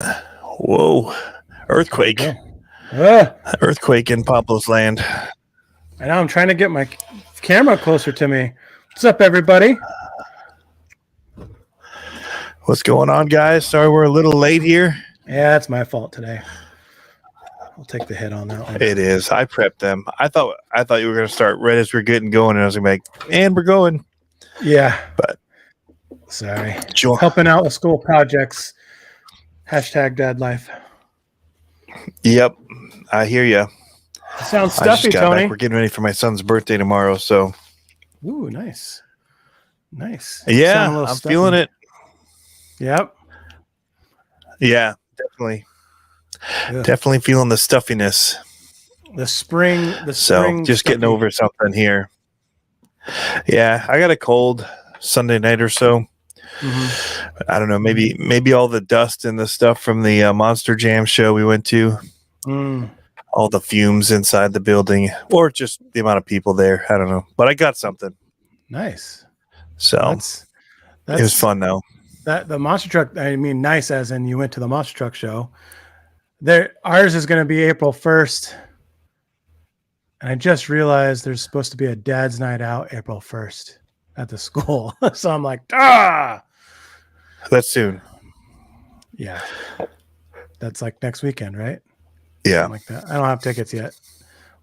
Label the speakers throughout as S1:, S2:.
S1: Whoa. Earthquake.
S2: Ah,
S1: Earthquake in Pablo's land.
S2: I know. I'm trying to get my camera closer to me. What's up, everybody?
S1: What's going on, guys? Sorry we're a little late here.
S2: Yeah, it's my fault today. I'll take the hit on that one.
S1: It is. I prepped them. I thought you were going to start right as we're getting going, and I was going to be like, and we're going.
S2: Yeah.
S1: But
S2: sorry.
S1: Sure.
S2: Helping out with school projects. Hashtag dad life.
S1: Yep. I hear you.
S2: Sounds stuffy, Tony.
S1: Back. We're getting ready for my son's birthday tomorrow, so.
S2: Ooh, nice. Nice.
S1: Yeah, I'm feeling it.
S2: Yep.
S1: Yeah, definitely. Yeah. Definitely feeling the stuffiness.
S2: The spring.
S1: So just getting over something here. Yeah, I got a cold Sunday night or so. Mm-hmm. I don't know. Maybe all the dust and the stuff from the Monster Jam show we went to. All the fumes inside the building, or just the amount of people there. I don't know, but I got something.
S2: Nice.
S1: So that's it was fun though.
S2: That the monster truck. I mean, nice as in you went to the monster truck show. Ours is going to be April 1st, and I just realized there's supposed to be a dad's night out April 1st at the school. So I'm like,
S1: that's soon.
S2: Yeah, that's like next weekend, right?
S1: Yeah,
S2: something like that. I don't have tickets yet.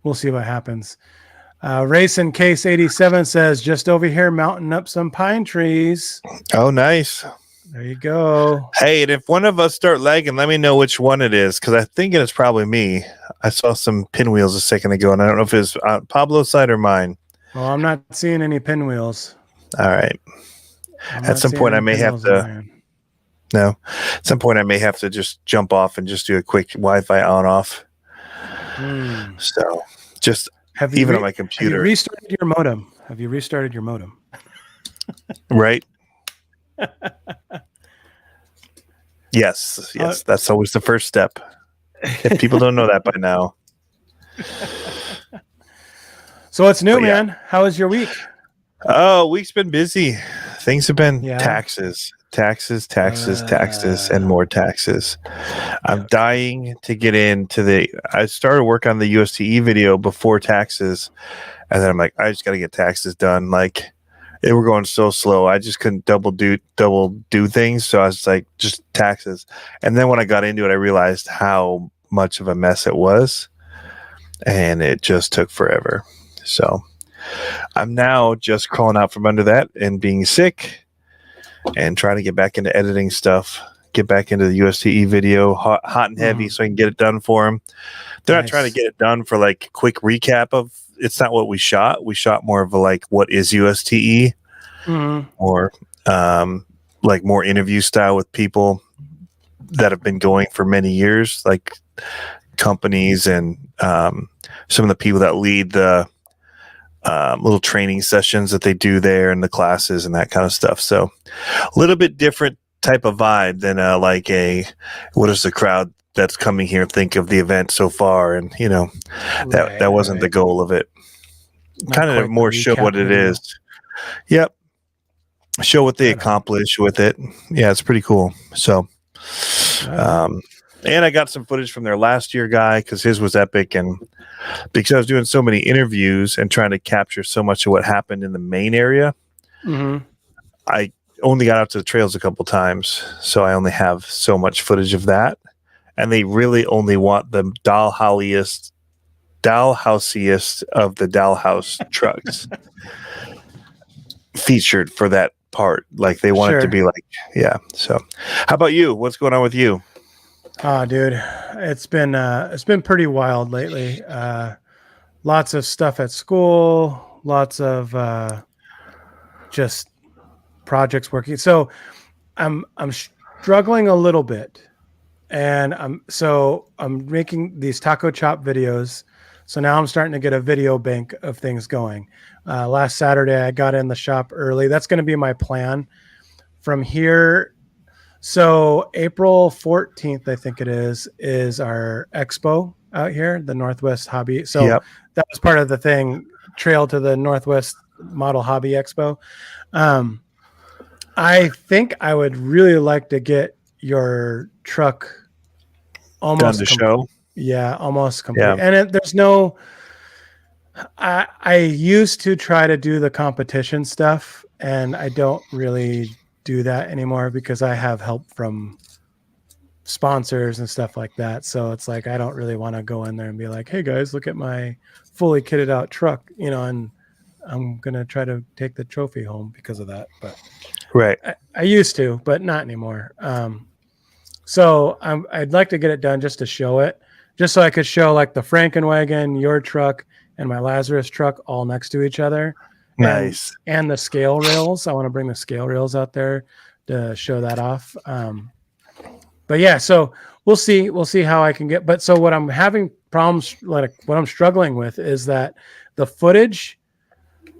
S2: We'll see what happens. Racing Case 87 says, just over here mounting up some pine trees.
S1: Oh, nice.
S2: There you go.
S1: Hey, and if one of us start lagging, let me know which one it is, because I think it's probably me. I saw some pinwheels a second ago, and I don't know if it's on Pablo's side or mine.
S2: Well, I'm not seeing any pinwheels.
S1: All right. At some point, I may have to. No. At some point, I may have to just jump off and just do a quick Wi-Fi on-off. So, just even on my computer.
S2: Have you restarted your modem? Have you restarted your modem?
S1: Right. Yes. That's always the first step. If people don't know that by now.
S2: So what's new, man? How was your week?
S1: Oh, week's been busy. Things have been taxes, and more taxes. I'm dying to get into I started work on the USTE video before taxes, and then I'm like, I just got to get taxes done. Like, they were going so slow. I just couldn't double do things. So I was like, just taxes. And then when I got into it, I realized how much of a mess it was, and it just took forever. So I'm now just crawling out from under that and being sick and trying to get back into editing stuff, get back into the USTE video hot and heavy so I can get it done for them. They're not trying to get it done for like quick recap of, it's not what we shot. We shot more of a like, what is USTE? Or like more interview style with people that have been going for many years, like companies and some of the people that lead the little training sessions that they do there and the classes and that kind of stuff. So a little bit different type of vibe than what does the crowd that's coming here think of the event so far? And that wasn't the goal of it. Kind of more show what it is. Yep. Show what they accomplished with it. Yeah, it's pretty cool. So and I got some footage from their last year guy because his was epic, and because I was doing so many interviews and trying to capture so much of what happened in the main area, I only got out to the trails a couple times, so I only have so much footage of that, and they really only want the dollhouseiest of the dollhouse trucks featured for that part. Like they want it to be like, yeah. So, how about you? What's going on with you?
S2: Oh, dude, it's been pretty wild lately. Lots of stuff at school, lots of just projects working. So I'm struggling a little bit, and I'm making these taco chop videos. So now I'm starting to get a video bank of things going. Last Saturday I got in the shop early. That's going to be my plan from here. So April 14th, I think it is our expo out here, the Northwest Hobby. So that was part of the thing, trail to the Northwest Model Hobby Expo. I think I would really like to get your truck
S1: Done the show.
S2: Yeah, almost complete.
S1: Yeah.
S2: And there's no. I used to try to do the competition stuff, and I don't really do that anymore because I have help from sponsors and stuff like that. So it's like I don't really want to go in there and be like, "Hey guys, look at my fully kitted out truck," and I'm gonna try to take the trophy home because of that. But
S1: Right.
S2: I used to, but not anymore. So I'd like to get it done just to show it, just so I could show like the Frankenwagon, your truck, and my Lazarus truck all next to each other.
S1: Nice.
S2: And the scale rails. I want to bring the scale rails out there to show that off. But yeah, so we'll see how I can get. But so what I'm having problems, like what I'm struggling with is that the footage,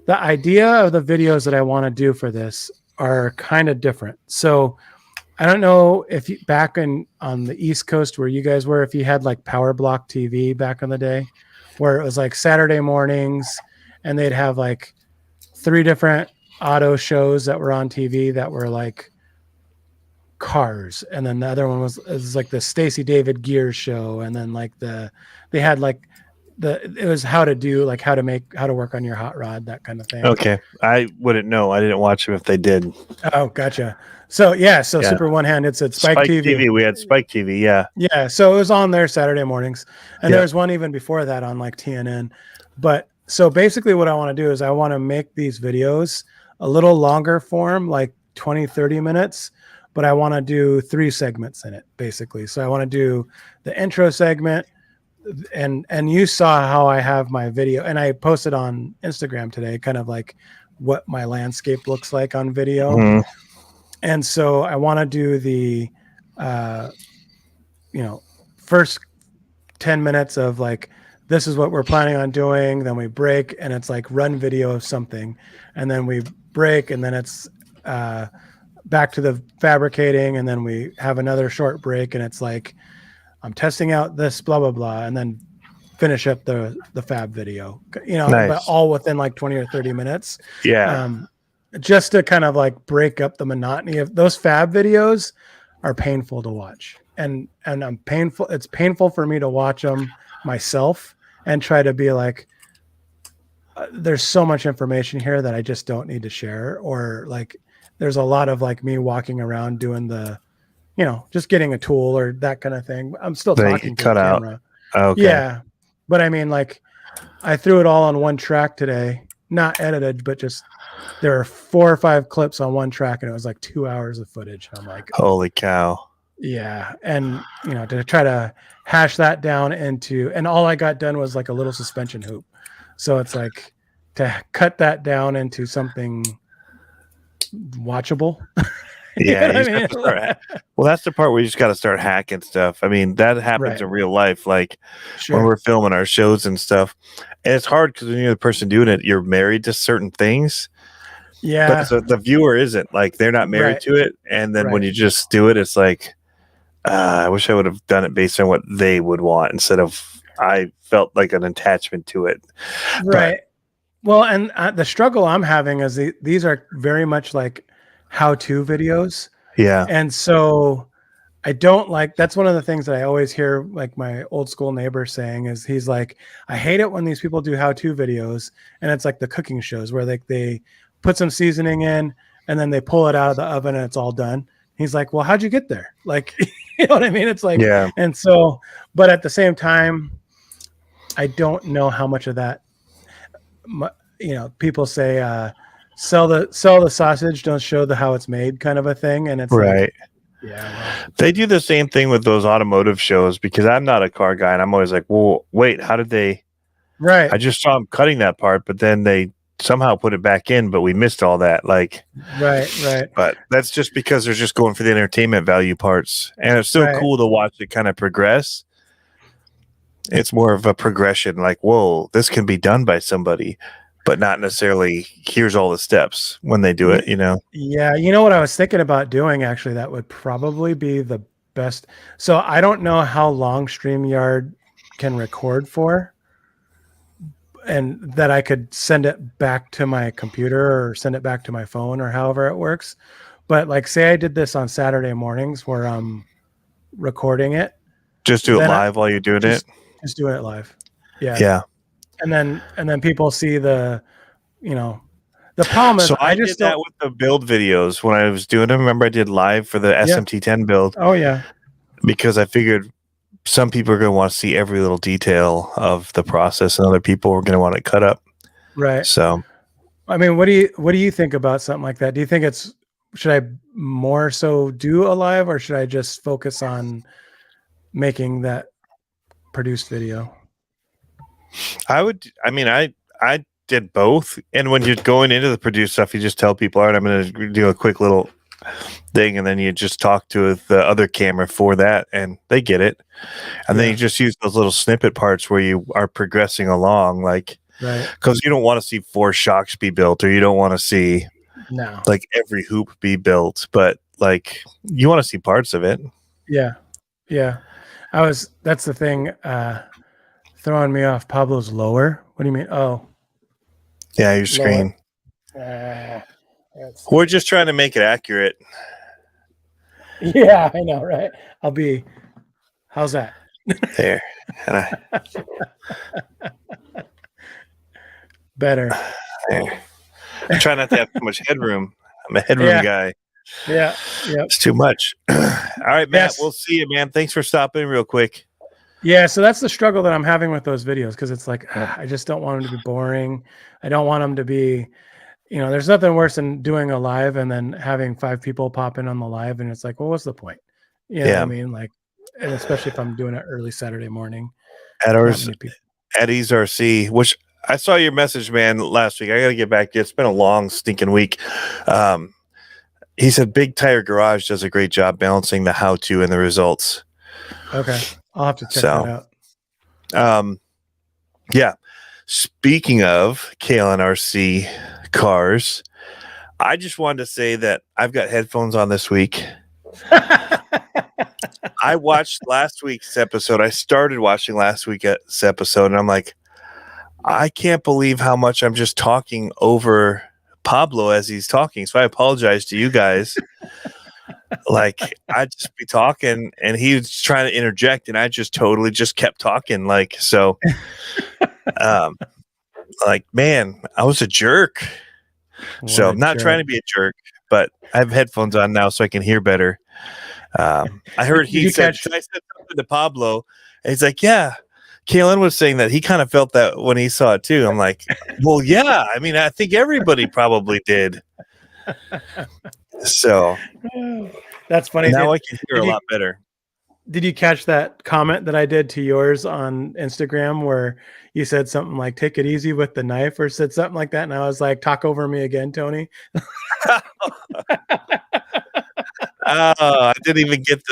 S2: the idea of the videos that I want to do for this are kind of different. So I don't know if you, back on the East Coast where you guys were, if you had like Power Block TV back in the day, where it was like Saturday mornings and they'd have like 3 different auto shows that were on TV that were like cars, and then the other one was like the Stacey David Gear show, and then like they had like it was how to work on your hot rod, that kind of thing.
S1: Okay. I wouldn't know. I didn't watch them if they did.
S2: Oh, gotcha. So yeah, Super One Hand, it's at Spike TV.
S1: We had Spike TV, yeah.
S2: Yeah, so it was on there Saturday mornings, and
S1: Yeah.
S2: there was one even before that on like TNN. But so basically what I want to do is I want to make these videos a little longer form, like 20-30 minutes, but I want to do 3 segments in it basically. So I want to do the intro segment, and you saw how I have my video, and I posted on Instagram today kind of like what my landscape looks like on video.
S1: Mhm.
S2: And so I want to do the first 10 minutes of like, this is what we're planning on doing, then we break and it's like run video of something, and then we break, and then it's back to the fabricating, and then we have another short break and it's like I'm testing out this blah blah blah, and then finish up the fab video,
S1: Nice.
S2: but all within like 20 or 30 minutes.
S1: Yeah.
S2: Just to kind of like break up the monotony of those fab videos are painful to watch, and it's painful for me to watch them myself and try to be like, there's so much information here that I just don't need to share, or like there's a lot of like me walking around doing the, just getting a tool or that kind of thing. I'm still talking to the camera.
S1: Okay.
S2: Yeah. But I mean, like I threw it all on one track today, not edited, but just there are 4 or 5 clips on one track, and it was like 2 hours of footage. I'm like,
S1: holy cow.
S2: Yeah. And, to try to hash that down into, and all I got done was like a little suspension hoop. So it's like to cut that down into something watchable.
S1: Yeah. Well, that's the part where you just got to start hacking stuff. I mean, that happens in real life. Like when we're filming our shows and stuff, and it's hard because when you're the person doing it, you're married to certain things.
S2: Yeah.
S1: But so the viewer isn't, like, they're not married to it. And then when you just do it, it's like, I wish I would have done it based on what they would want instead of I felt like an attachment to it.
S2: Right. Well, and the struggle I'm having is these are very much like how-to videos.
S1: Yeah.
S2: And so I don't like, that's one of the things that I always hear like my old school neighbor saying is he's like, I hate it when these people do how-to videos, and it's like the cooking shows where they put some seasoning in and then they pull it out of the oven and it's all done. He's like, well, how'd you get there? Like, you know what I mean? It's like,
S1: yeah.
S2: And so, but at the same time, I don't know how much of that, people say, sell the sausage, don't show how it's made, kind of a thing. And it's
S1: right.
S2: Yeah.
S1: They do the same thing with those automotive shows, because I'm not a car guy and I'm always like, well, wait, how did they?
S2: Right.
S1: I just saw them cutting that part, but then they somehow put it back in, but we missed all that. Like,
S2: right.
S1: But that's just because they're just going for the entertainment value parts, and it's still cool to watch it kind of progress. It's more of a progression, like, whoa, this can be done by somebody, but not necessarily here's all the steps when they do it,
S2: Yeah. You know what I was thinking about doing, actually, that would probably be the best. So I don't know how long StreamYard can record for, and that I could send it back to my computer or send it back to my phone or however it works. But like, say I did this on Saturday mornings where I'm recording it,
S1: Just do it
S2: Then
S1: live while you're doing it.
S2: Just doing it live. Yeah.
S1: Yeah.
S2: And then people see the, the problem is
S1: So I
S2: just
S1: did that
S2: don't.
S1: with the build videos when I was doing them. Remember, I did live for the SMT10 build
S2: Oh yeah.
S1: because I figured some people are going to want to see every little detail of the process, and other people are going to want it cut up.
S2: Right.
S1: So,
S2: I mean, what do you think about something like that? Do you think should I more so do a live, or should I just focus on making that produced video?
S1: I did both. And when you're going into the produced stuff, you just tell people, all right, I'm going to do a quick little thing, and then you just talk to the other camera for that, and they get it. And then you just use those little snippet parts where you are progressing along, like,
S2: right?
S1: Because you don't want to see 4 shocks be built, or you don't want to see like every hoop be built, but like you want to see parts of it.
S2: Yeah. That's the thing throwing me off. Pablo's lower. What do you mean? Oh,
S1: yeah, your screen. We're just trying to make it accurate.
S2: Yeah, I know, right? How's that?
S1: There.
S2: Better.
S1: There. I try not to have too much headroom. I'm a headroom guy.
S2: Yeah.
S1: It's too much. All right, Matt, we'll see you, man. Thanks for stopping in real quick.
S2: Yeah, so that's the struggle that I'm having with those videos, because it's like, I just don't want them to be boring. I don't want them to be, there's nothing worse than doing a live and then having 5 people pop in on the live, and it's like, well, what's the point? You know what I mean? Like, and especially if I'm doing it early Saturday morning.
S1: At Eddie's RC, which I saw your message, man, last week. I got to get back to you. It's been a long, stinking week. He said Big Tire Garage does a great job balancing the how-to and the results.
S2: Okay. I'll have to check that
S1: out. Yeah. Speaking of Kalen RC cars, I just wanted to say that I've got headphones on this week. I watched last week's episode. I started watching last week's episode, and I'm like, I can't believe how much I'm just talking over Pablo as he's talking. So I apologize to you guys. Like, I'd just be talking, and he was trying to interject, and I just totally just kept talking. Like, so, like, man, I was a jerk. So I'm not trying to be a jerk, but I have headphones on now so I can hear better. I heard I said something to Pablo, and he's like, yeah, Kalen was saying that he kind of felt that when he saw it too. I'm like, well, yeah, I mean, I think everybody probably did. So
S2: that's funny.
S1: Now I can hear a lot better.
S2: Did you catch that comment that I did to yours on Instagram where you said something like, take it easy with the knife, or said something like that? And I was like, talk over me again, Tony. I didn't even get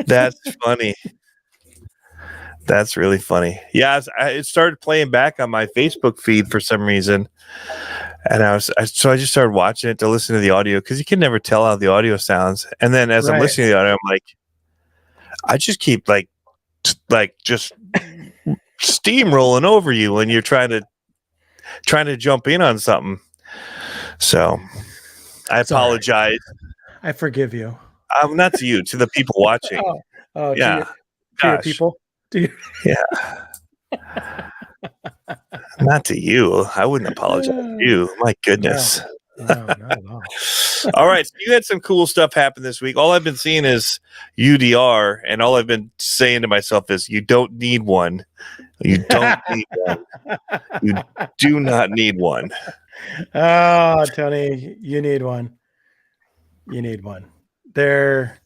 S1: that's funny. That's really funny. Yeah, it started playing back on my Facebook feed for some reason. And so I just started watching it to listen to the audio, because you can never tell how the audio sounds. And then as I'm listening to the audio, I'm like, I just keep like just steamrolling over you when you're trying to jump in on something. So I apologize.
S2: I forgive you.
S1: Not to you, to the people watching.
S2: Oh, yeah. To your people.
S1: Yeah. Not to you. I wouldn't apologize to you. My goodness.
S2: No, not at all.
S1: All right. So you had some cool stuff happen this week. All I've been seeing is UDR, and all I've been saying to myself is, you don't need one. You don't need one. You do not need one.
S2: Oh, Tony, you need one. You need one. They're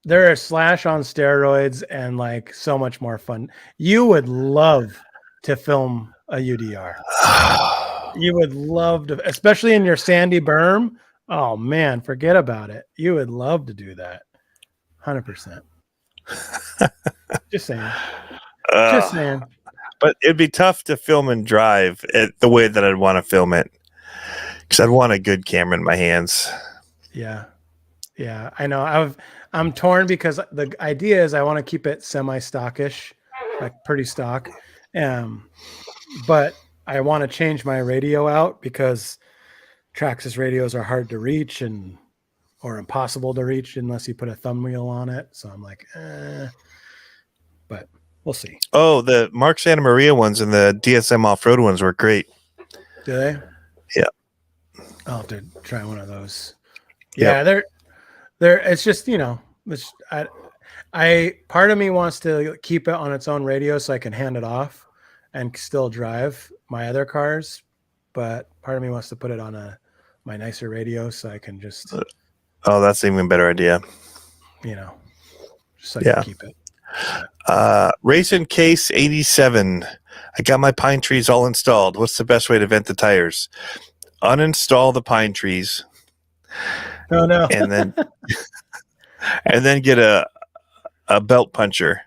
S2: a Slash on steroids, and like so much more fun. You would love to film a UDR. You would love to, especially in your sandy berm. Oh man, forget about it. You would love to do that. 100%. Just saying. Just saying.
S1: But it'd be tough to film and drive it the way that I'd want to film it, because I'd want a good camera in my hands.
S2: Yeah. I know. I'm torn, because the idea is I want to keep it semi-stockish, like pretty stock. But I want to change my radio out, because Traxxas radios are hard to reach, and or impossible to reach unless you put a thumb wheel on it. So I'm like, but we'll see.
S1: Oh, the Mark Santa Maria ones and the DSM off-road ones were great.
S2: Do they?
S1: Yeah.
S2: I'll have to try one of those. Yeah, they're it's just, it's, I part of me wants to keep it on its own radio so I can hand it off and still drive my other cars, but part of me wants to put it on my nicer radio so I can just
S1: that's an even better idea.
S2: So I can keep it.
S1: Racing Case 87. I got my pine trees all installed. What's the best way to vent the tires? Uninstall the pine trees.
S2: Oh no.
S1: And then get a belt puncher.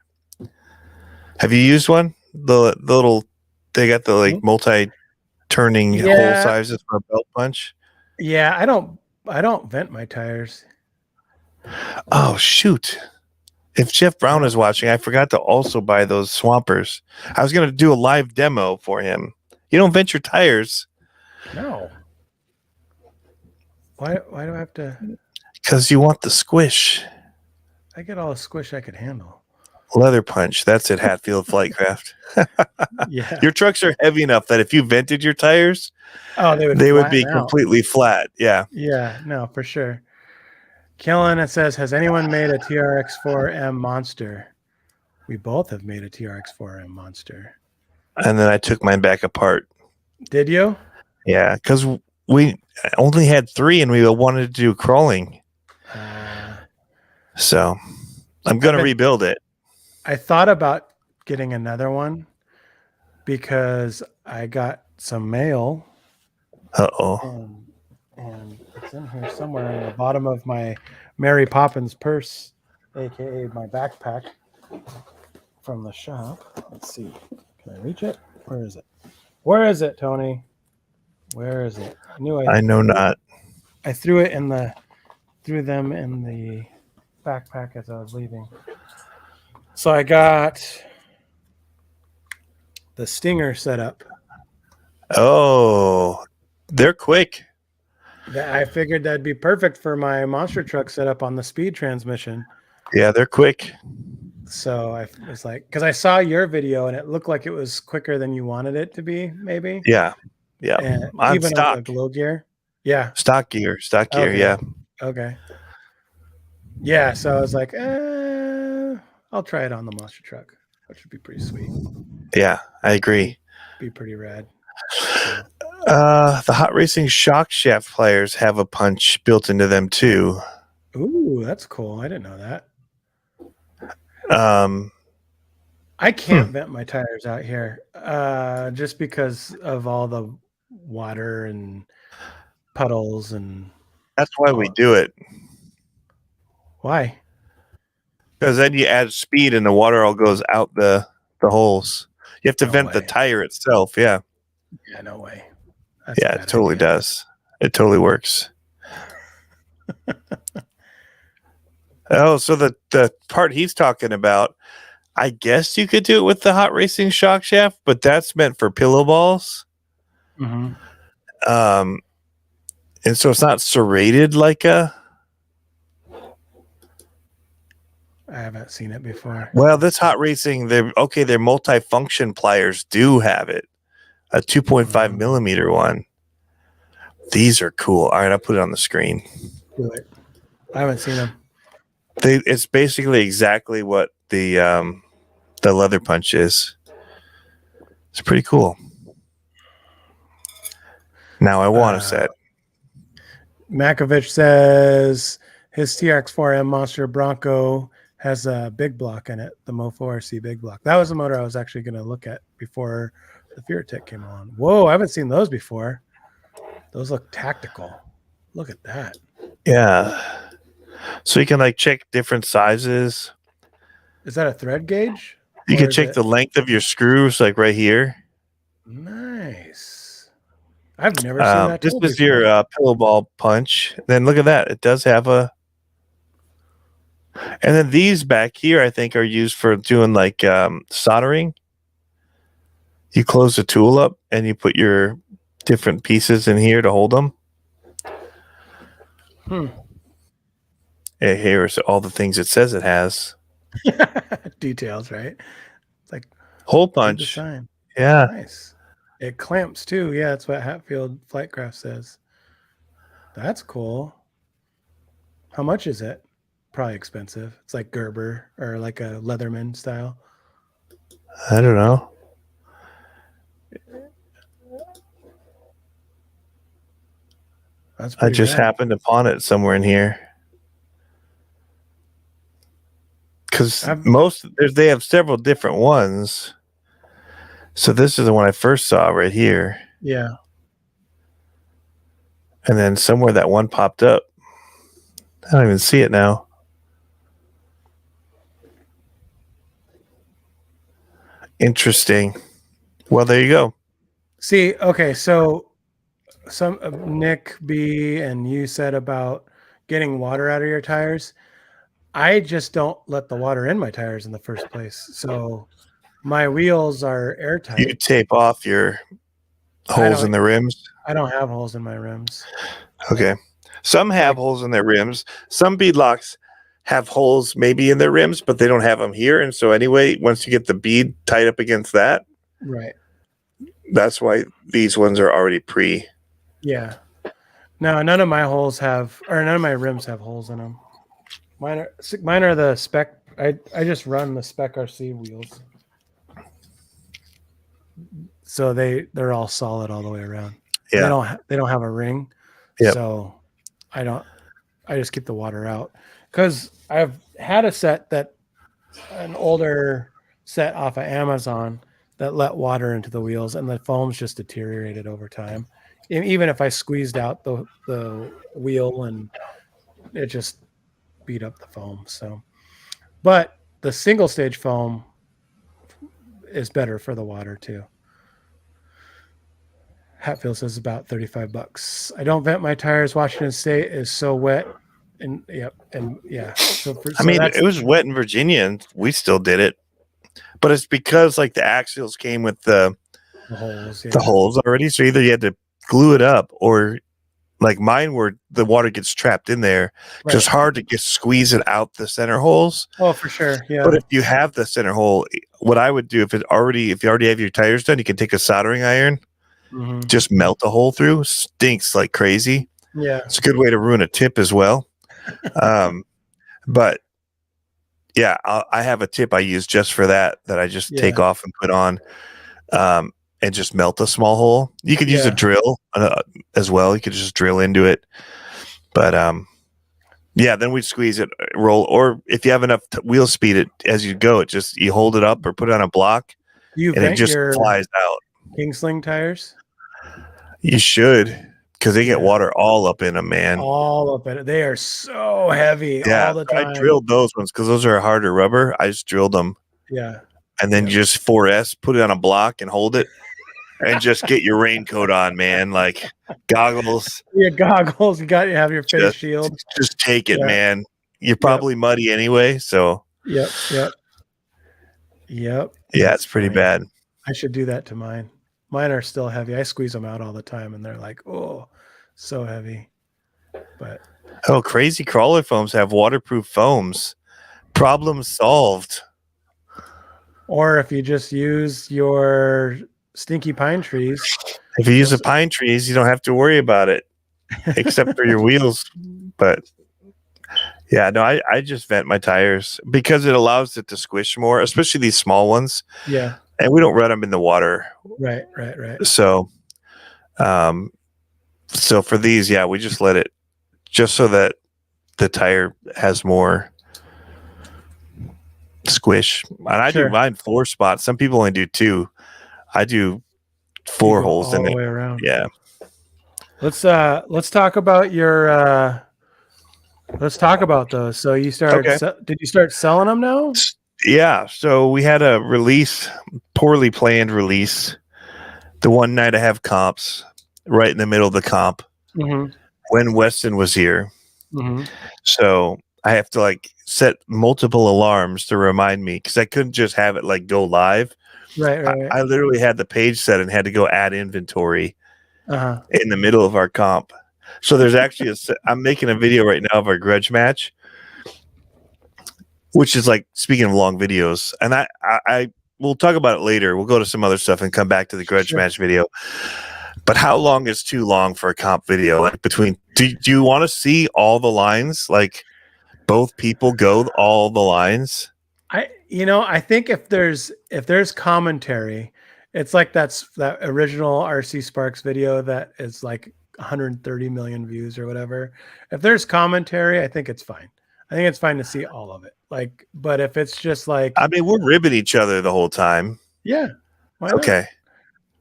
S1: Have you used one? The little, they got the like multi-turning hole sizes for a belt punch.
S2: Yeah, I don't vent my tires.
S1: Oh shoot. If Jeff Brown is watching, I forgot to also buy those Swampers. I was going to do a live demo for him. You don't vent your tires.
S2: No. Why do I have to?
S1: Because you want the squish.
S2: I get all the squish I could handle.
S1: Leather punch. That's it, Hatfield Flightcraft.
S2: Yeah.
S1: Your trucks are heavy enough that if you vented your tires,
S2: they
S1: would be
S2: out.
S1: completely flat. Yeah.
S2: Yeah, no, for sure. Kellen, it says, has anyone made a TRX4M monster? We both have made a TRX4M monster.
S1: And then I took mine back apart.
S2: Did you?
S1: Yeah, because we only had 3 and we wanted to do crawling. So I'm going to rebuild it.
S2: I thought about getting another one because I got some mail.
S1: Uh-oh.
S2: And it's in here somewhere in the bottom of my Mary Poppins purse, aka my backpack from the shop. Let's see. Can I reach it? Where is it? Where is it, Tony? Where is it?
S1: I know not.
S2: I threw them in the backpack as I was leaving. So I got the Stinger set up.
S1: Oh, they're quick.
S2: I figured that'd be perfect for my monster truck setup on the speed transmission.
S1: Yeah, they're quick.
S2: So I was like, because I saw your video and it looked like it was quicker than you wanted it to be, maybe.
S1: Yeah.
S2: And
S1: on
S2: even
S1: stock.
S2: on the glow gear. Yeah.
S1: Stock gear.
S2: Okay.
S1: Yeah.
S2: Okay. Yeah. So I was like, I'll try it on the monster truck, which would be pretty sweet.
S1: Yeah, I agree.
S2: Be pretty rad.
S1: The Hot Racing shock shaft pliers have a punch built into them too.
S2: Ooh, that's cool. I didn't know that.
S1: I
S2: can't vent my tires out here just because of all the water and puddles, and
S1: that's why we do it.
S2: Why?
S1: Because then you add speed and the water all goes out the holes. You have to vent the tire itself. Yeah.
S2: Yeah, no way.
S1: Yeah, it totally does. It totally works. Oh, so the part he's talking about, I guess you could do it with the Hot Racing shock shaft, but that's meant for pillow balls.
S2: Mm-hmm.
S1: And so it's not serrated like a.
S2: I haven't seen it before.
S1: Well, this Hot Racing, their multifunction pliers do have it. A 2.5 millimeter one. These are cool. All right, I'll put it on the screen.
S2: Do it. I haven't seen them.
S1: It's basically exactly what the leather punch is. It's pretty cool. Now I want a set.
S2: Makovich says his TRX4M Monster Bronco has a big block in it, the Mo 4RC big block. That was the motor I was actually going to look at before the Furitek came on. Whoa, I haven't seen those before. Those look tactical. Look at that.
S1: Yeah. So you can like check different sizes.
S2: Is that a thread gauge?
S1: You can check the length of your screws, like right here.
S2: Nice. I've never seen that.
S1: This is your pillow ball punch. Then look at that. It does have a. And then these back here, I think, are used for doing like soldering. You close the tool up and you put your different pieces in here to hold them. Here's all the ththings it says it has.
S2: Details, right? It's like
S1: Hole
S2: good
S1: punch.
S2: design.
S1: Yeah.
S2: Nice. It clamps too. Yeah, that's what Hatfield Flightcraft says. That's cool. How much is it? Probably expensive. It's like Gerber or like a Leatherman style.
S1: I don't know.
S2: That's
S1: I just
S2: rad.
S1: happened upon it somewhere in here. Because they have several different ones. So this is the one I first saw right here.
S2: Yeah.
S1: And then somewhere that one popped up. I don't even see it now. Interesting. Well, there you go.
S2: See, okay, so some Nick B and you said about getting water out of your tires. I just don't let the water in my tires in the first place. So my wheels are airtight.
S1: You tape off your holes in the rims?
S2: I don't have holes in my rims.
S1: Okay. Some have holes in their rims. Some beadlocks have holes maybe in their rims, but they don't have them here. And so anyway, once you get the bead tied up against that,
S2: right,
S1: that's why these ones are already pre.
S2: Yeah. No, none of my holes have, or none of my rims have holes in them. Mine are the spec. I just run the Spec RC wheels, so they're all solid all the way around.
S1: Yeah.
S2: They don't have a ring.
S1: Yep.
S2: So I just keep the water out because I've had a set an older set off of Amazon that let water into the wheels and the foam's just deteriorated over time. Even if I squeezed out the wheel and it just beat up the foam. So, but the single stage foam is better for the water too. Hatfield says about $35. I don't vent my tires. Washington State is so wet, and yeah.
S1: It was wet in Virginia, and we still did it. But it's because like the axials came with the holes already. So either you had to glue it up, or like mine, where the water gets trapped in there. Right. It's hard to squeeze it out the center holes.
S2: Oh, for sure. Yeah.
S1: But if you have the center hole, what I would do if you already have your tires done, you can take a soldering iron. Mm-hmm. Just melt the hole through. Stinks like crazy.
S2: Yeah,
S1: it's a good way to ruin a tip as well. But yeah, I have a tip I use just for that I just take off and put on, and just melt a small hole. You could use a drill as well. You could just drill into it. But then we squeeze it, roll, or if you have enough wheel speed, as you go, you hold it up or put it on a block, and it just flies out.
S2: Kingsling tires.
S1: You should, because they get water all up in them, man.
S2: All up in it. They are so heavy all the time.
S1: I drilled those ones because those are harder rubber. I just drilled them.
S2: Yeah.
S1: And then you just 4S, put it on a block and hold it, and just get your raincoat on, man. Like goggles.
S2: Yeah, goggles. You got to have your face shield.
S1: Just take it, man. You're probably muddy anyway, so.
S2: Yep.
S1: Yeah, it's pretty bad.
S2: I should do that to mine. Mine are still heavy. I squeeze them out all the time, and they're like, oh, so heavy. But
S1: Crazy Crawler foams have waterproof foams. Problem solved.
S2: Or if you just use your stinky pine trees.
S1: If you use the pine trees, you don't have to worry about it, except for your wheels. But yeah, no, I just vent my tires because it allows it to squish more, especially these small ones.
S2: Yeah.
S1: And we don't run them in the water.
S2: Right.
S1: So, so for these, we just let it, just so that the tire has more squish. And I do mine 4 spots. Some people only do 2. I do 4 holes in it.
S2: All the way around.
S1: Yeah.
S2: Let's talk about your. Let's talk about those. So you started. Did you start selling them now?
S1: Yeah, so we had a poorly planned release. The one night I have comps right in the middle of the comp when Weston was here. Mm-hmm. So I have to set multiple alarms to remind me because I couldn't just have it go live.
S2: Right.
S1: I literally had the page set and had to go add inventory in the middle of our comp. So there's actually I'm making a video right now of our grudge match. which is like, speaking of long videos, and I we'll talk about it later. We'll go to some other stuff and come back to the grudge match video. But how long is too long for a comp video? Like, between, do you want to see all the lines? Like, both people go all the lines?
S2: I think if there's commentary, it's like that original RC Sparks video that is like 130 million views or whatever. If there's commentary, I think it's fine. I think it's fine to see all of it. Like, but if it's just like,
S1: I mean, we're ribbing each other the whole time.
S2: yeah, why not?
S1: Okay.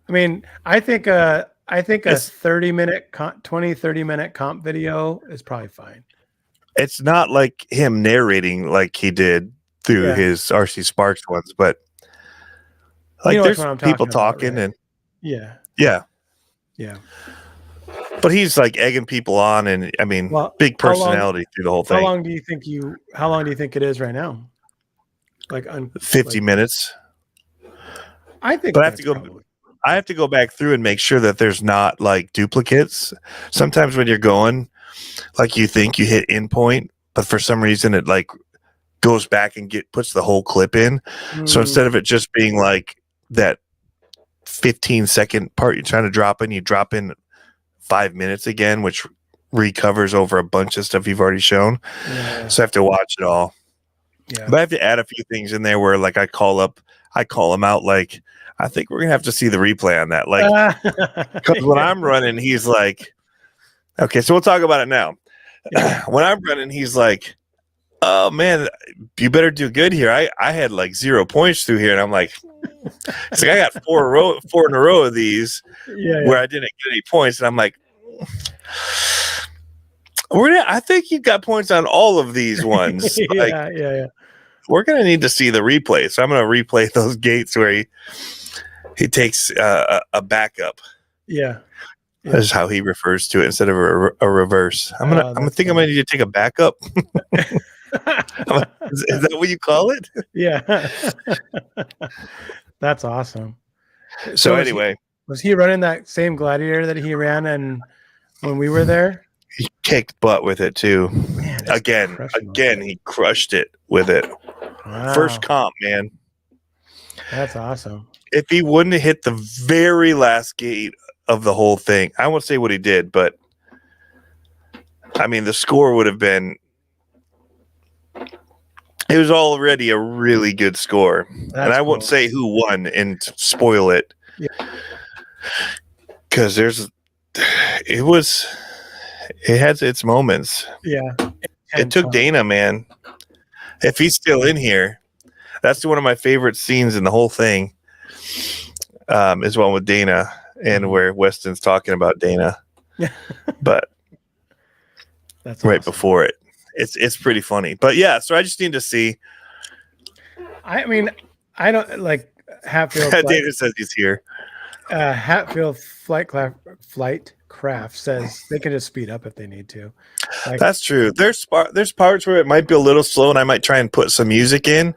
S2: I mean, I think a
S1: It's-
S2: 30-minute comp video is probably fine.
S1: It's not like him narrating like he did through his RC Sparks ones, but like,
S2: which
S1: there's
S2: one I'm
S1: people
S2: talking about,
S1: talking,
S2: right?
S1: and
S2: Yeah.
S1: yeah. But he's like egging people on, and I mean, big personality through the whole thing.
S2: How long do you think it is right now? Like
S1: 50 minutes.
S2: I think,
S1: but I have to go back through and make sure that there's not like duplicates. Sometimes when you're going, like, you think you hit in point, but for some reason it like goes back and puts the whole clip in. So instead of it just being like that 15-second part you're trying to drop in, you drop in 5 minutes again, which recovers over a bunch of stuff you've already shown. So I have to watch it all. But I have to add a few things in there where, like, I call him out, like, I think we're gonna have to see the replay on that, like, because when I'm running, he's like, okay, so we'll talk about it now. When I'm running, he's like, oh man, you better do good here. I had like 0 points through here, and I'm like, it's like, I got four in a row of these where I didn't get any points, and I'm like, I think you got points on all of these ones. Like, we're gonna need to see the replay, so I'm gonna replay those gates where he takes a backup. That's how he refers to it, instead of a reverse. I'm gonna need to take a backup. Is that what you call it?
S2: Yeah. That's awesome.
S1: So anyway,
S2: was he running that same Gladiator that he ran and when we were there?
S1: He kicked butt with it too.
S2: Man,
S1: again, he crushed it with it.
S2: Wow.
S1: First comp, man.
S2: That's awesome.
S1: If he wouldn't have hit the very last gate of the whole thing, I won't say what he did, but I mean, the score would have been, it was already a really good score. And I won't say who won and spoil it. Because it has its moments. It took Dana, man. If he's still in here, that's one of my favorite scenes in the whole thing. Is one with Dana and where Weston's talking about Dana. But that's right before it. It's pretty funny. But yeah, so I just need to see.
S2: I mean, I don't like Hatfield.
S1: David says he's here.
S2: Hatfield Flight Craft says they can just speed up if they need to. Like,
S1: that's true. There's parts where it might be a little slow, and I might try and put some music in,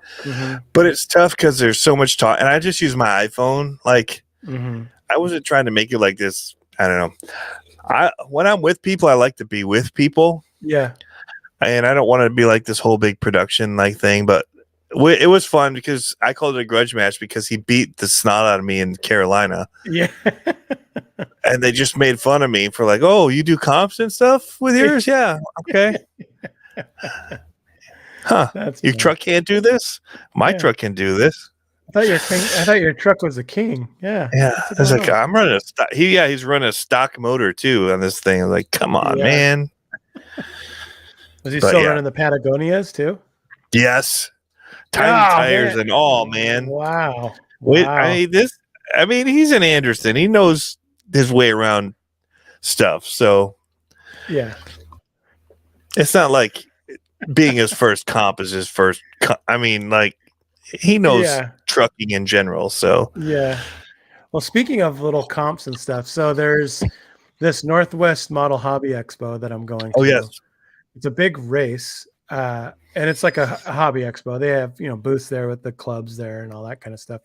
S1: but it's tough because there's so much talk. And I just use my iPhone. Like, I wasn't trying to make it like this. I don't know. When I'm with people, I like to be with people.
S2: Yeah.
S1: And I don't want to be like this whole big production like thing, but it was fun because I called it a grudge match because he beat the snot out of me in Carolina.
S2: Yeah.
S1: And they just made fun of me for like, oh, you do comps and stuff with yours? Yeah. Okay. Huh. Your truck can't do this? My truck can do this.
S2: I thought your truck was a king. Yeah.
S1: Yeah. I was like, I'm running a stock. He's running a stock motor too on this thing. I was like, come on, man.
S2: Was he still running the Patagonias too?
S1: Yes. Tiny tires and all, man.
S2: Wow.
S1: Wait, I mean, he's an Anderson. He knows his way around stuff. So
S2: yeah,
S1: it's not like being his first comp is his first. I mean, like, he knows trucking in general. So
S2: yeah. Well, speaking of little comps and stuff, so there's this Northwest Model Hobby Expo that I'm going to.
S1: Oh yes,
S2: it's a big race. And it's like a hobby expo. They have, booths there with the clubs there and all that kind of stuff.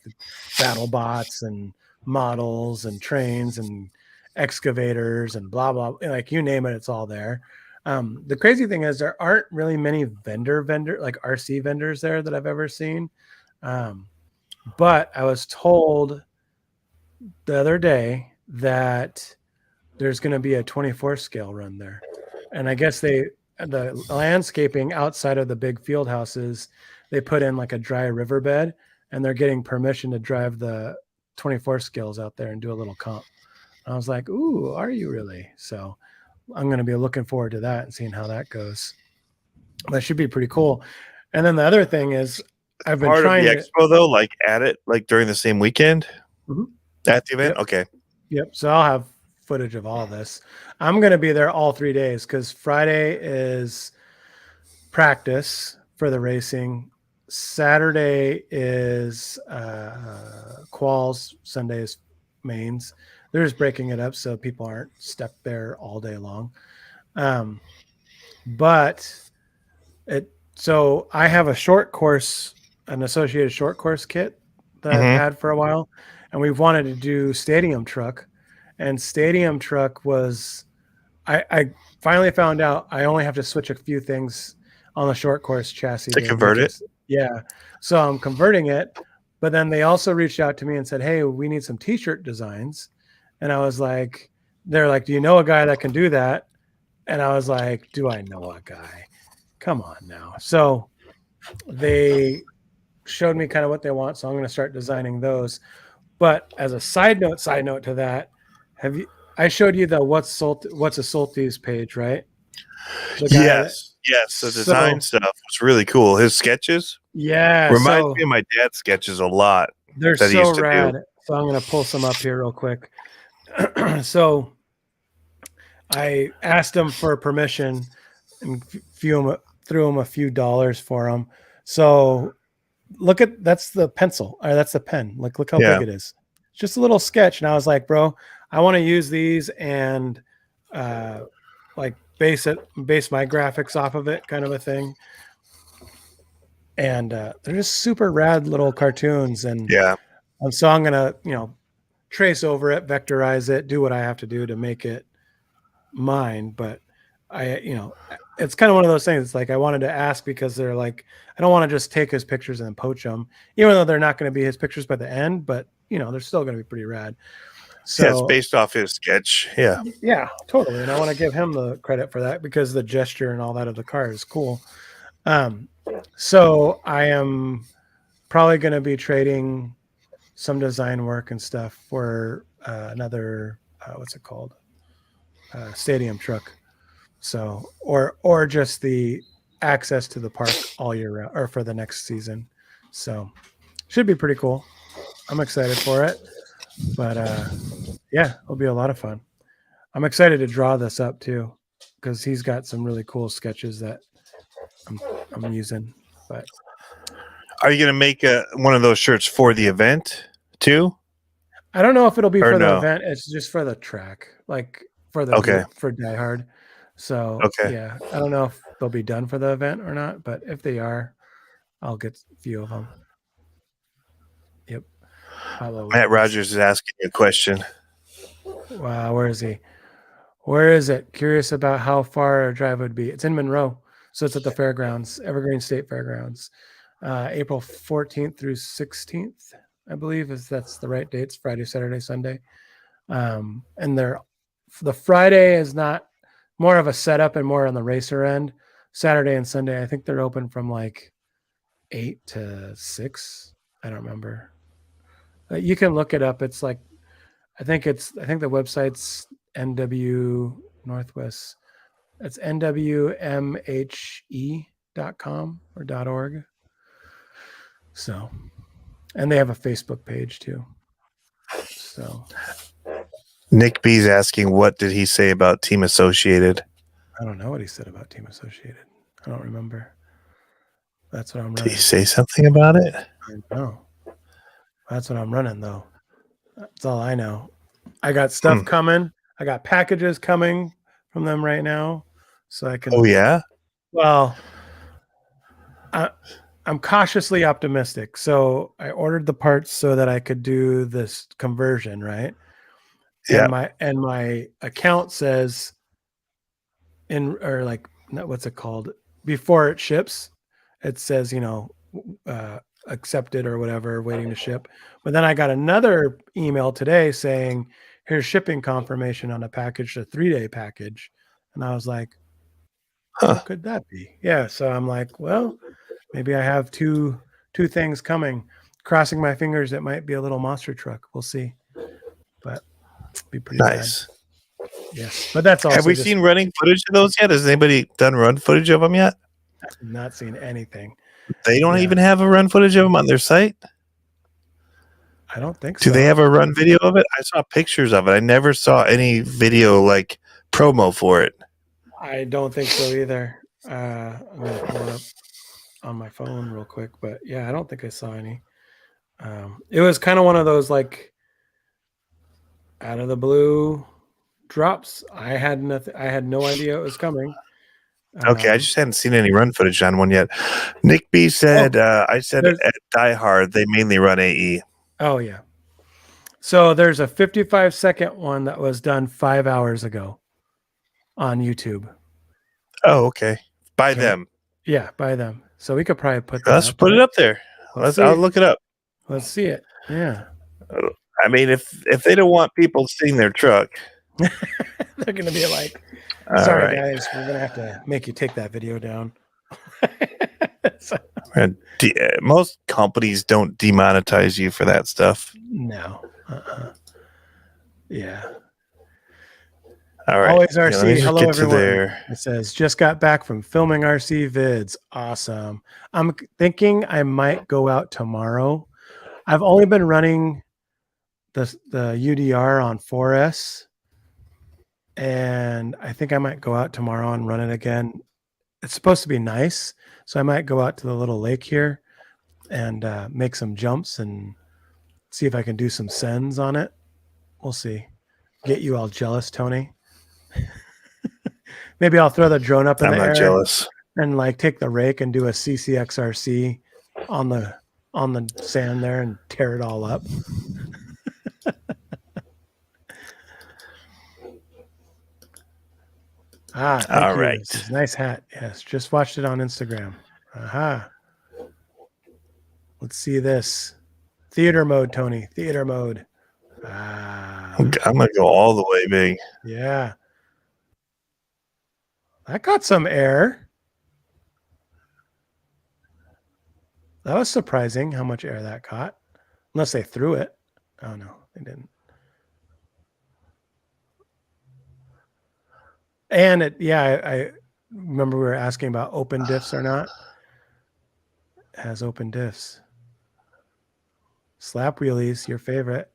S2: Battle bots and models and trains and excavators and blah, blah. Like, you name it, it's all there. The crazy thing is there aren't really many like RC vendors there that I've ever seen. But I was told the other day that there's going to be a 24 scale run there. And I guess the landscaping outside of the big field houses, they put in like a dry riverbed, and they're getting permission to drive the 24 scales out there and do a little comp. I was like, ooh, are you really? So I'm going to be looking forward to that and seeing how that goes. That should be pretty cool. And then the other thing is, I've been
S1: Part
S2: trying
S1: of the expo though, like at it, like during the same weekend at the event.
S2: Yep.
S1: Okay.
S2: Yep. So I'll have footage of all this. I'm going to be there all 3 days because Friday is practice for the racing. Saturday is quals. Sunday is mains. They're just breaking it up so people aren't stuck there all day long. So I have a short course, an associated short course kit that I've had for a while, and we've wanted to do stadium truck. And stadium truck was, I finally found out I only have to switch a few things on the short course chassis
S1: to convert it.
S2: Yeah. So I'm converting it, but then they also reached out to me and said, hey, we need some t-shirt designs. And I was like, they're like, do you know a guy that can do that? And I was like, do I know a guy? Come on now. So they showed me kind of what they want. So I'm going to start designing those. But as a side note to that, I showed you the what's a Soltis page, right?
S1: Yes. The design stuff was really cool. His sketches.
S2: Yeah.
S1: Reminds me of my dad's sketches a lot.
S2: They're so rad. So I'm going to pull some up here real quick. So I asked him for permission and threw him a few dollars for them. So that's the pencil, or that's the pen. Like, look how big it is. It's just a little sketch. And I was like, bro, I want to use these and like base my graphics off of it, kind of a thing. And they're just super rad little cartoons. And so I'm gonna, trace over it, vectorize it, do what I have to do to make it mine. But it's kind of one of those things. It's like I wanted to ask because they're like, I don't want to just take his pictures and then poach them, even though they're not going to be his pictures by the end. But they're still going to be pretty rad. So
S1: it's based off his sketch.
S2: Yeah, totally. And I want to give him the credit for that because the gesture and all that of the car is cool. So I am probably going to be trading some design work and stuff for another what's it called, stadium truck. So or just the access to the park all year round, or for the next season. So should be pretty cool. I'm excited for it. But yeah, it'll be a lot of fun. I'm excited to draw this up too, because he's got some really cool sketches that I'm using. But
S1: are you going to make one of those shirts for the event too?
S2: I don't know if it'll be for the event. It's just for the track, like for Die Hard. So yeah, I don't know if they'll be done for the event or not, but if they are, I'll get a few of them. Yep.
S1: Matt Rogers is asking you a question.
S2: Wow, where is he? Where is it? Curious about how far a drive would be. It's in Monroe, so it's at the fairgrounds, Evergreen State Fairgrounds, April 14th through 16th, I believe that's the right dates. Friday, Saturday, Sunday, and the Friday is not more of a setup and more on the racer end. Saturday and Sunday, I think they're open from like 8 to 6. I don't remember. You can look it up. It's like, I think the website's NW Northwest. It's nwmhe.com or .org. So, and they have a Facebook page too. So
S1: Nick B's asking, what did he say about Team Associated?
S2: I don't know what he said about Team Associated. I don't remember. That's what I'm running.
S1: Did he say something about it?
S2: I don't know. That's what I'm running, though. That's all I know. I got stuff coming. I got packages coming from them right now, so I can.
S1: Oh yeah.
S2: Well, I'm cautiously optimistic. So I ordered the parts so that I could do this conversion, right?
S1: Yeah.
S2: And my account says or like, what's it called? Before it ships, it says, accepted or whatever, waiting to ship. But then I got another email today saying, here's shipping confirmation on a package, a 3-day package. And I was like, what could that be? Yeah. So I'm like, well, maybe I have two things coming. Crossing my fingers, it might be a little monster truck. We'll see. But it'd be pretty
S1: Nice.
S2: bad. Yes. But that's also
S1: Have we seen running footage of those yet? Has anybody done run footage of them yet?
S2: I've not seen anything.
S1: They don't even have a run footage of them on their site?
S2: I don't think so.
S1: Do they have a run video of it? I saw pictures of it. I never saw any video like promo for it.
S2: I don't think so either. I'm going to pull it up on my phone real quick. But yeah, I don't think I saw any. It was kind of one of those like out of the blue drops. I had nothing. I had no idea it was coming.
S1: Okay, I just hadn't seen any run footage on one yet. Nick B said, I said at Die Hard, they mainly run AE.
S2: Oh, yeah. So there's a 55-second one that was done 5 hours ago on YouTube.
S1: Oh, okay. By them.
S2: Yeah, by them. So we could probably put that
S1: Let's put it up there. I'll look it up.
S2: Let's see it. Yeah.
S1: I mean, if they don't want people seeing their truck,
S2: they're going to be like, sorry, guys, we're going to have to make you take that video down.
S1: Most companies don't demonetize you for that stuff.
S2: No. Yeah.
S1: All right.
S2: Always RC. Hello, everyone.
S1: There.
S2: It says, just got back from filming RC vids. Awesome. I'm thinking I might go out tomorrow. I've only been running the UDR on 4S. And I think I might go out tomorrow and run it again. It's supposed to be nice. So I might go out to the little lake here and make some jumps and see if I can do some sends on it. We'll see. Get you all jealous, Tony. Maybe I'll throw the drone up in the air. I'm not
S1: jealous.
S2: And like take the rake and do a CCXRC on the sand there and tear it all up. All right. Nice hat. Yes, just watched it on Instagram. Aha. Let's see this. Theater mode, Tony. Theater mode.
S1: I'm gonna go all the way big.
S2: Yeah. That got some air. That was surprising how much air that caught. Unless they threw it. Oh no, they didn't. And I remember we were asking about open diffs or not. It has open diffs. Slap wheelies, your favorite.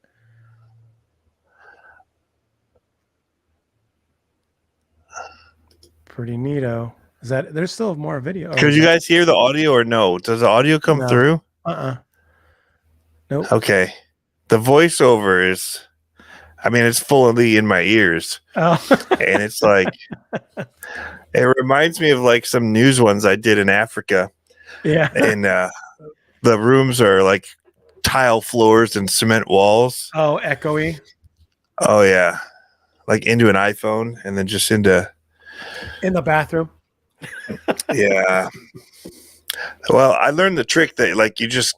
S2: Pretty neato. Is that there's still more video?
S1: Could you guys hear the audio or no? Does the audio come through?
S2: Nope.
S1: Okay. The voiceover is, I mean, it's fully in my ears.
S2: Oh.
S1: And it's like, it reminds me of like some news ones I did in Africa.
S2: Yeah.
S1: And the rooms are like tile floors and cement walls.
S2: Oh, echoey.
S1: Oh, yeah. Like into an iPhone and then just into.
S2: In the bathroom.
S1: Yeah. Well, I learned the trick that like you just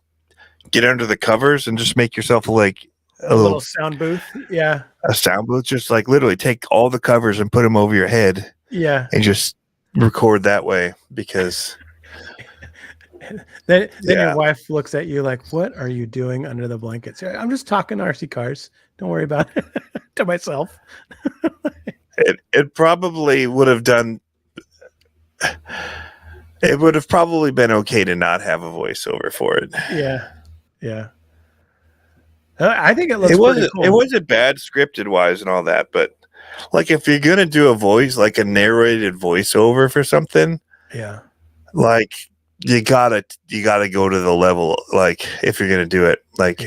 S1: get under the covers and just make yourself like
S2: a little sound booth. Yeah.
S1: A sound booth. Just like literally take all the covers and put them over your head.
S2: Yeah.
S1: And just record that way because.
S2: Then your wife looks at you like, what are you doing under the blankets? I'm just talking RC cars. Don't worry about it. To myself.
S1: It probably would have done. It would have probably been okay to not have a voiceover for it.
S2: Yeah, yeah. I think it looks.
S1: It wasn't bad scripted wise and all that, but like if you're gonna do a voice like a narrated voiceover for something,
S2: yeah,
S1: like you gotta go to the level. Like if you're gonna do it, like,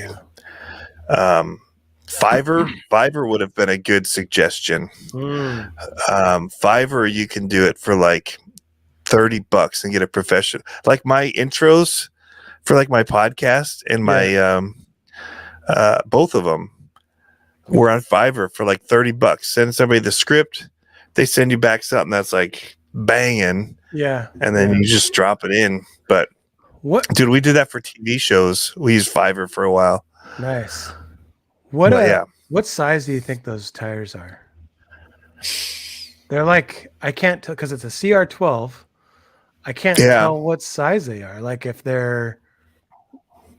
S1: Fiverr would have been a good suggestion. Fiverr, you can do it for like $30 and get a professional. Like my intros for like my podcast and my both of them were on Fiverr for like $30. Send somebody the script, they send you back something that's like banging,
S2: Yeah.
S1: and then you just drop it in. But
S2: What?
S1: dude, we did that for TV shows. We used Fiverr for a while.
S2: Nice. What?
S1: Yeah.
S2: What size do you think those tires are? They're like, I can't tell because it's a CR12. I can't tell what size they are. Like if they're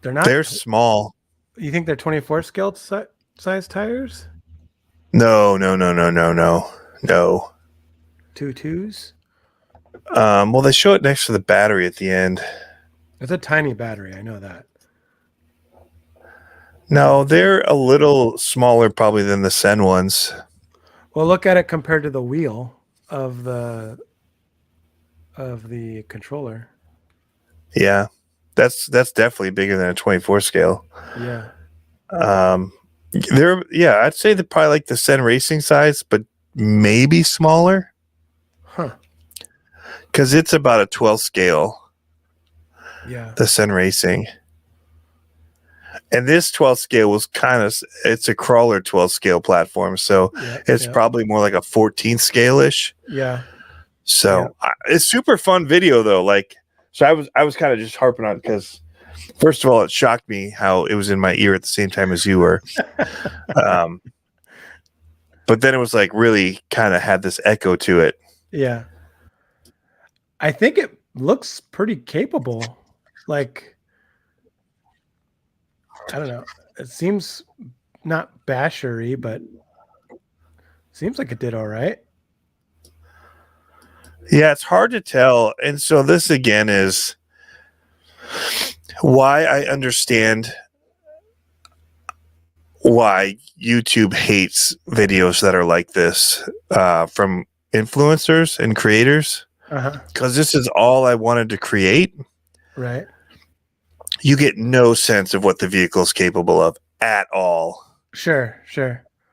S2: not.
S1: They're small.
S2: You think they're 24 scale size tires?
S1: No.
S2: 2.2s?
S1: Well, they show it next to the battery at the end.
S2: It's a tiny battery. I know that.
S1: No, they're a little smaller probably than the Sen ones.
S2: Well, look at it compared to the wheel of the controller.
S1: Yeah, that's definitely bigger than a 24 scale.
S2: Yeah.
S1: I'd say they're probably like the Sen Racing size, but maybe smaller.
S2: Huh.
S1: Because it's about a 12 scale.
S2: Yeah.
S1: The Sen Racing. And this 12 scale was it's a crawler 12 scale platform. So it's probably more like a 14 scale-ish.
S2: Yeah.
S1: So it's super fun video though. Like, so I was kind of just harping on it because first of all, it shocked me how it was in my ear at the same time as you were. But then it was like really kind of had this echo to it.
S2: Yeah. I think it looks pretty capable. Like, I don't know. It seems not bashery, but seems like it did all right.
S1: Yeah, it's hard to tell. And so this again is why I understand why YouTube hates videos that are like this from influencers and creators. Because this is all I wanted to create.
S2: Right.
S1: You get no sense of what the vehicle is capable of at all.
S2: Sure.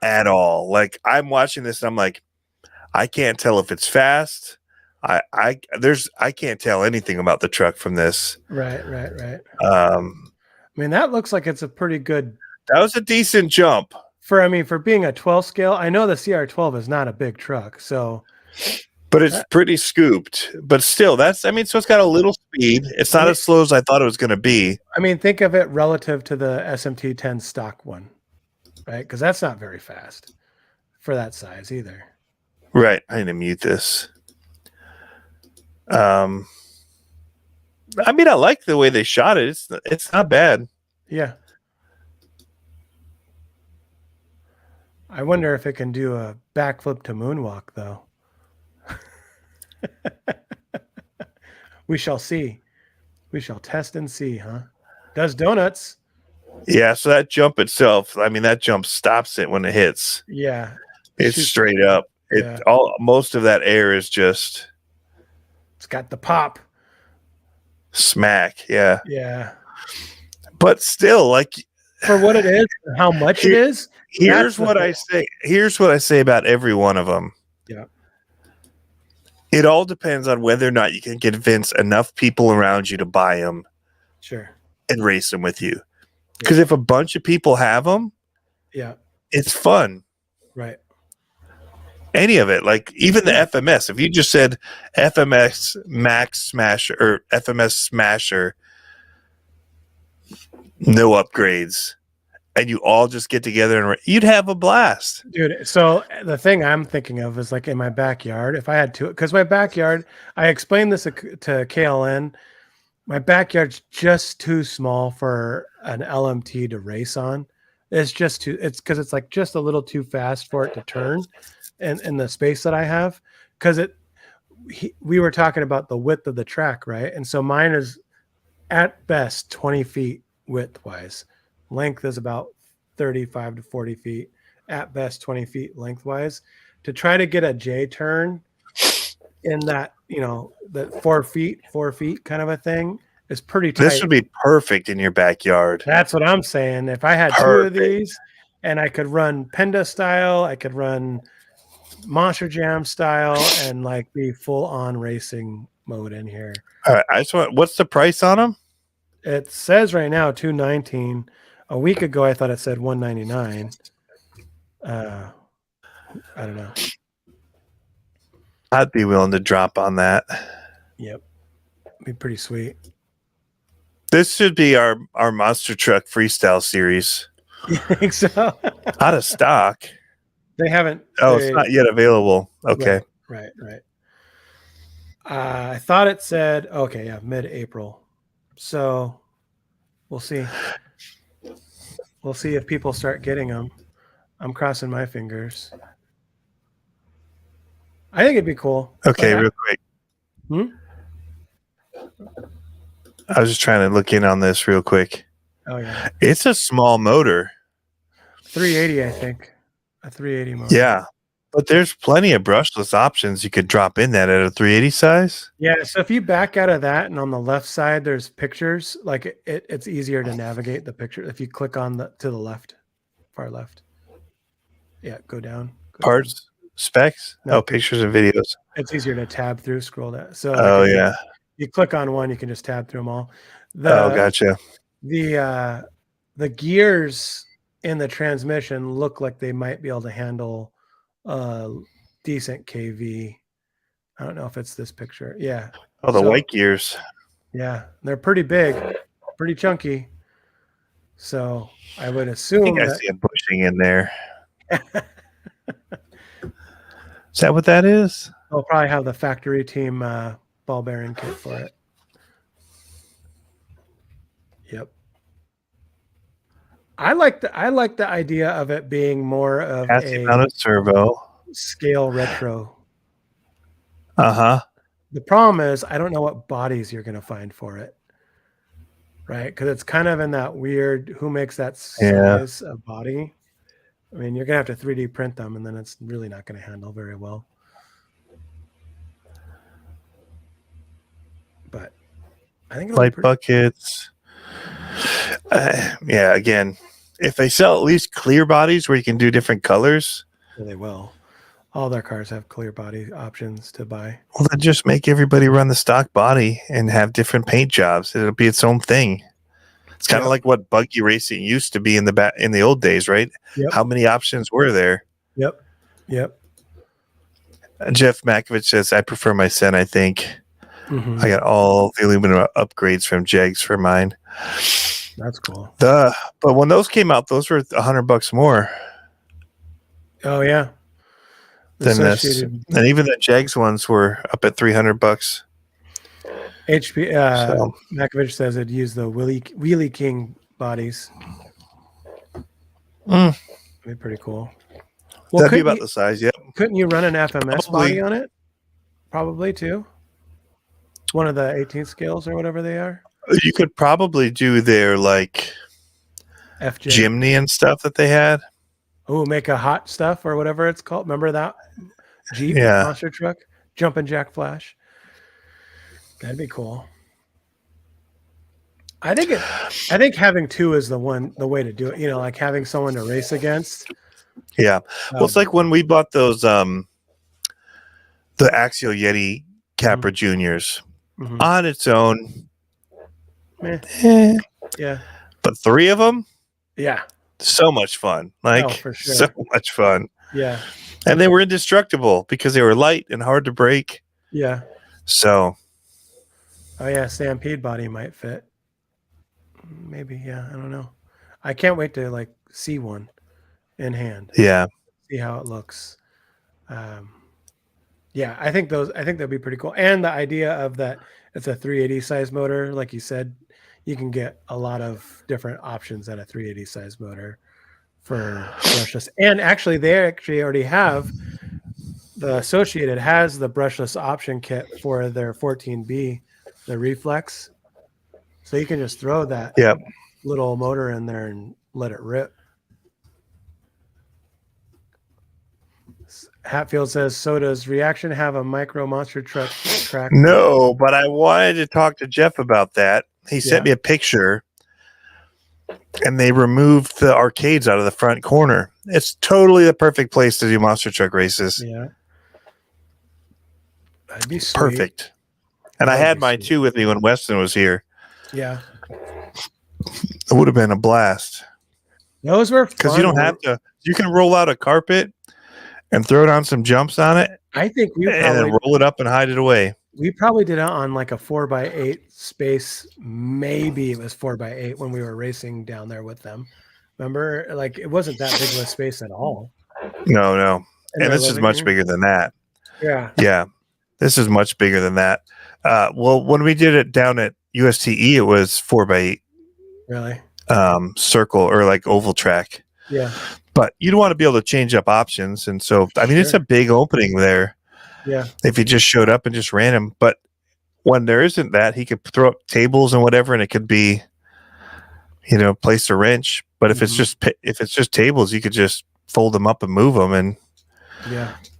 S1: At all. Like I'm watching this and I'm like, I can't tell if it's fast. I can't tell anything about the truck from this.
S2: Right.
S1: I
S2: mean, that looks like it's a pretty good.
S1: That was a decent jump
S2: for being a 12 scale. I know the CR12 is not a big truck, so.
S1: But it's pretty scooped. But still, so it's got a little speed. It's not as slow as I thought it was going to be.
S2: I mean, think of it relative to the SMT10 stock one, right? Because that's not very fast for that size either.
S1: Right. I need to mute this. I like the way they shot it. It's not bad.
S2: Yeah. I wonder if it can do a backflip to moonwalk, though. We shall see. We shall test and see, huh? Does donuts.
S1: Yeah, so that jump itself, that jump stops it when it hits.
S2: Yeah.
S1: It's straight up. Most of that air is just
S2: it's got the pop.
S1: Smack, yeah.
S2: Yeah.
S1: But still, like
S2: for what it is, how much it is.
S1: Here's what I say about every one of them.
S2: Yeah.
S1: It all depends on whether or not you can convince enough people around you to buy them.
S2: Sure.
S1: And race them with you. Because if a bunch of people have them, it's fun.
S2: Right.
S1: Any of it, like even the FMS. If you just said FMS Max Smasher or FMS Smasher, no upgrades, and you all just get together and you'd have a blast,
S2: dude. So the thing I'm thinking of is like in my backyard. If I had to, because my backyard, I explained this to KLN. My backyard's just too small for an LMT to race on. It's just too. It's because it's like just a little too fast for it to turn, in the space that I have. Because we were talking about the width of the track, right? And so mine is at best 20 feet width wise. Length is about 35 to 40 feet, at best 20 feet lengthwise. To try to get a J turn in that, the 4 feet kind of a thing is pretty tight.
S1: This would be perfect in your backyard.
S2: That's what I'm saying. If I had two of these and I could run Penda style, I could run Monster Jam style and like be full on racing mode in here.
S1: All right. What's the price on them?
S2: It says right now $219. A week ago, I thought it said $199. I don't know.
S1: I'd be willing to drop on that.
S2: Yep. Be pretty sweet.
S1: This should be our monster truck freestyle series.
S2: You think so?
S1: Out of stock.
S2: They haven't.
S1: It's not yet available. Okay.
S2: Right. I thought it said, okay, yeah, mid-April. So we'll see. We'll see if people start getting them. I'm crossing my fingers. I think it'd be cool.
S1: Okay, real quick. I was just trying to look in on this real quick.
S2: Oh, yeah.
S1: It's a small motor.
S2: 380, I think. A 380 motor.
S1: Yeah. But there's plenty of brushless options you could drop in that at a 380 size.
S2: Yeah, so if you back out of that and on the left side there's pictures, like it's easier to navigate the picture if you click on to the left, far left. Yeah, go down.
S1: Parts, specs, pictures and videos.
S2: It's easier to tab through, scroll down. So
S1: yeah.
S2: You click on one, you can just tab through them all.
S1: Gotcha.
S2: The gears in the transmission look like they might be able to handle decent KV. I don't know if it's this picture. Yeah.
S1: Oh, the white gears.
S2: Yeah, they're pretty big, pretty chunky. So I would assume
S1: I see a bushing in there. Is that what that is?
S2: They'll probably have the factory team ball bearing kit for it. Yep. I like the idea of it being more of
S1: a servo
S2: scale retro.
S1: Uh-huh.
S2: The problem is I don't know what bodies you're going to find for it. Right? Because it's kind of in that weird, who makes that size of body? I mean, you're going to have to 3D print them, and then it's really not going to handle very well. But I think
S1: light buckets. Yeah, again, if they sell at least clear bodies where you can do different colors.
S2: Well, they will. All their cars have clear body options to buy.
S1: Well, then just make everybody run the stock body and have different paint jobs. It'll be its own thing. It's kind of like what buggy racing used to be in the old days, right?
S2: Yep.
S1: How many options were there?
S2: Yep.
S1: Jeff Makovich says, I prefer my Sen, I think.
S2: Mm-hmm.
S1: I got all the aluminum upgrades from Jegs for mine.
S2: That's cool.
S1: But when those came out, those were $100 more.
S2: Oh yeah.
S1: Than this, and even the Jegs ones were up at $300.
S2: Makovich says it'd use the Wheelie King bodies. That'd be pretty cool.
S1: Well, that'd be about the size, yeah.
S2: Couldn't you run an FMS body on it? Probably too. One of the 18th scales or whatever they are.
S1: You could probably do their like
S2: FJ
S1: Jimny and stuff that they had.
S2: Oh, make a hot stuff or whatever it's called. Remember that Jeep monster truck, Jumpin' Jack Flash? That'd be cool. I think having two is the way to do it. You know, like having someone to race against.
S1: Yeah. Well, it's like when we bought those the Axial Yeti Capra Juniors on its own.
S2: Yeah.
S1: But three of them?
S2: Yeah.
S1: So much fun. Like,
S2: for sure.
S1: So much fun.
S2: Yeah.
S1: And they were indestructible because they were light and hard to break.
S2: Yeah.
S1: So.
S2: Oh, yeah. Stampede body might fit. Maybe. Yeah. I don't know. I can't wait to like see one in hand.
S1: Yeah.
S2: See how it looks. Yeah. I think that'd be pretty cool. And the idea of that it's a 380 size motor, like you said, you can get a lot of different options at a 380 size motor for brushless. And actually, they already have the Associated has the brushless option kit for their 14B, the Reflex. So you can just throw that little motor in there and let it rip. Hatfield says, so does Reaction have a micro monster truck track?
S1: No, but I wanted to talk to Jeff about that. He sent me a picture, and they removed the arcades out of the front corner. It's totally the perfect place to do monster truck races.
S2: Yeah. That'd be sweet.
S1: Perfect. And I had mine too with me when Weston was here.
S2: Yeah.
S1: It would have been a blast.
S2: Those were fun.
S1: Because you don't have to. You can roll out a carpet and throw it on some jumps on it,
S2: I think
S1: and then roll it up and hide it away.
S2: we probably did it on like a 4x8 space. Maybe it was 4x8 when we were racing down there with them. Remember, like it wasn't that big of a space at all.
S1: No.
S2: In
S1: And
S2: their
S1: this is
S2: living
S1: much
S2: room.
S1: bigger than that.
S2: Yeah.
S1: Yeah. This is much bigger than that. Well, when we did it down at USTE, it was 4x8
S2: Really?
S1: circle or like oval track.
S2: Yeah.
S1: But you'd want to be able to change up options. And so, I mean, it's a big opening there.
S2: Yeah.
S1: If he just showed up and just ran him. But when there isn't that, he could throw up tables and whatever, and it could be, place a wrench. But if it's just tables, you could just fold them up and move them and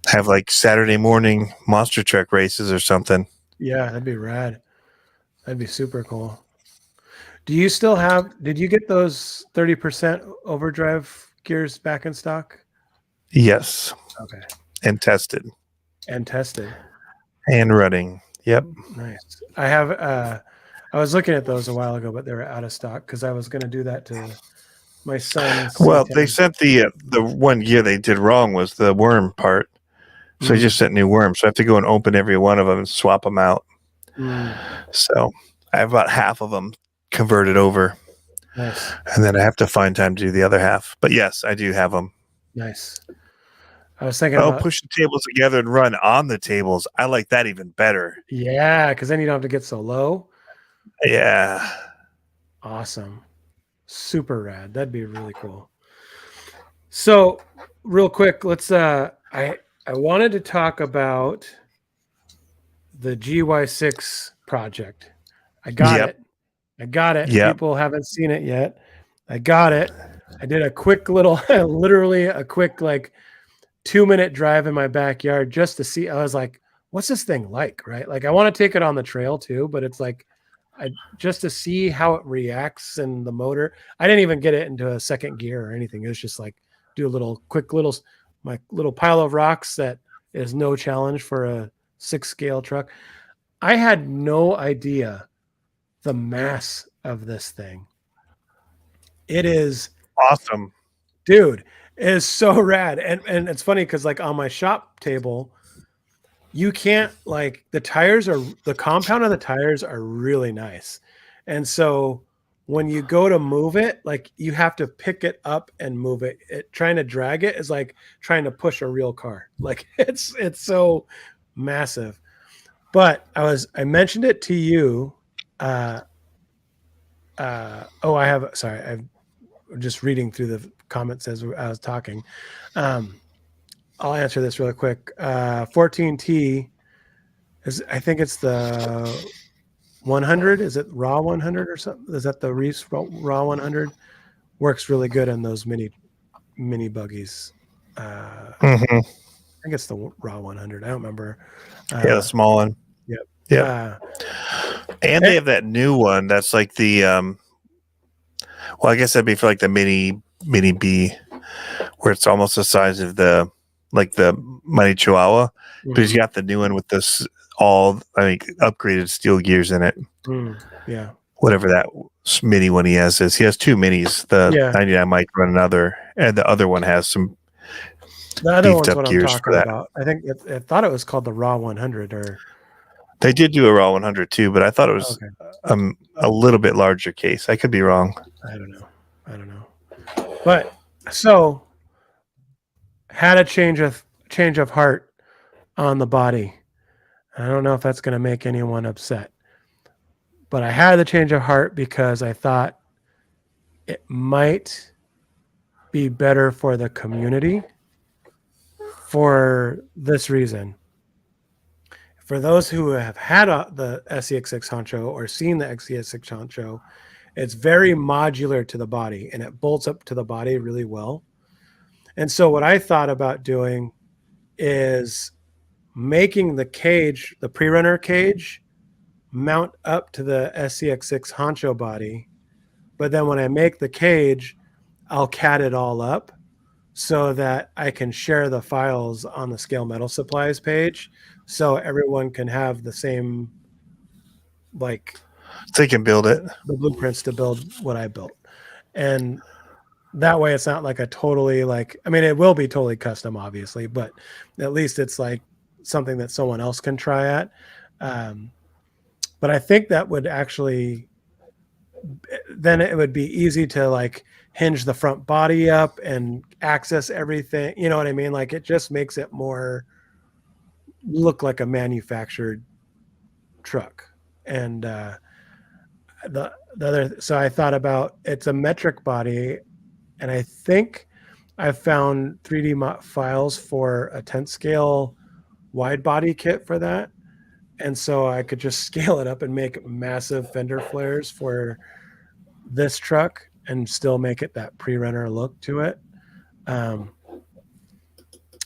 S1: have like Saturday morning monster truck races or something.
S2: Yeah, that'd be rad. That'd be super cool. Do you still did you get those 30% overdrive gears back in stock?
S1: Yes.
S2: Okay.
S1: And tested. And running. Yep.
S2: Nice. I was looking at those a while ago, but they were out of stock because I was going to do that to my son's.
S1: Well, they sent the one gear they did wrong was the worm part. So they just sent new worms. So I have to go and open every one of them and swap them out. So I have about half of them converted over.
S2: Nice.
S1: And then I have to find time to do the other half. But yes, I do have them.
S2: Nice. I was thinking
S1: push the tables together and run on the tables. I like that even better.
S2: Yeah, because then you don't have to get so low.
S1: Yeah.
S2: Awesome. Super rad. That'd be really cool. So real quick, let's I wanted to talk about the GY6 project. I got it. Yep. People haven't seen it yet. I got it. I did a quick little, literally a quick like 2-minute drive in my backyard just to see. I was like, what's this thing like? Right. Like I want to take it on the trail too, but it's like, just to see how it reacts and the motor. I didn't even get it into a second gear or anything. It was just like do a my little pile of rocks that is no challenge for a 6-scale truck. I had no idea the mass of this thing. It is
S1: awesome,
S2: dude. It is so rad. And it's funny because like on my shop table, you can't like the compound of the tires are really nice. And so when you go to move it, like you have to pick it up and move it. Trying to drag it is like trying to push a real car. Like it's so massive. But I mentioned it to you. I'm just reading through the comments as I was talking. I'll answer this really quick. 14T I think it's the 100. Is it raw 100 or something? Is that the Reese raw 100? Works really good on those mini buggies. I think it's the raw 100. I don't remember.
S1: The small one.
S2: Yep.
S1: Yeah. And they have that new one that's like the well, I guess that'd be for like the mini B, where it's almost the size of the Mighty Chihuahua, but he's got the new one with this upgraded steel gears in it.
S2: Yeah.
S1: Whatever that mini one he has is. He has two minis. The 99 might run another, and the other one has some
S2: the other one's what I'm talking about. I think I thought it was called the Raw 100 or.
S1: They did do a Raw 100 too, but I thought it was a little bit larger case. I could be wrong.
S2: I don't know. But so had a change of heart on the body. I don't know if that's going to make anyone upset, but I had the change of heart because I thought it might be better for the community for this reason. For those who have had the SCX6 Honcho or seen the XCX6 Honcho, it's very modular to the body and it bolts up to the body really well. And so what I thought about doing is making the cage, the pre-runner cage, mount up to the SCX6 Honcho body. But then when I make the cage, I'll cat it all up so that I can share the files on the Scale Metal Supplies page so everyone can have the same, like...
S1: They can build it.
S2: The blueprints to build what I built. And that way it's not like a totally like, I mean, it will be totally custom, obviously, but at least it's like something that someone else can try at. Um, but I think that would actually, then it would be easy to like hinge the front body up and access everything. You know what I mean? Like it just makes it more look like a manufactured truck. And the other, so I thought about, it's a metric body, and I think I've found 3D files for a 10th scale wide body kit for that. And so I could just scale it up and make massive fender flares for this truck and still make it that pre-runner look to it. Um,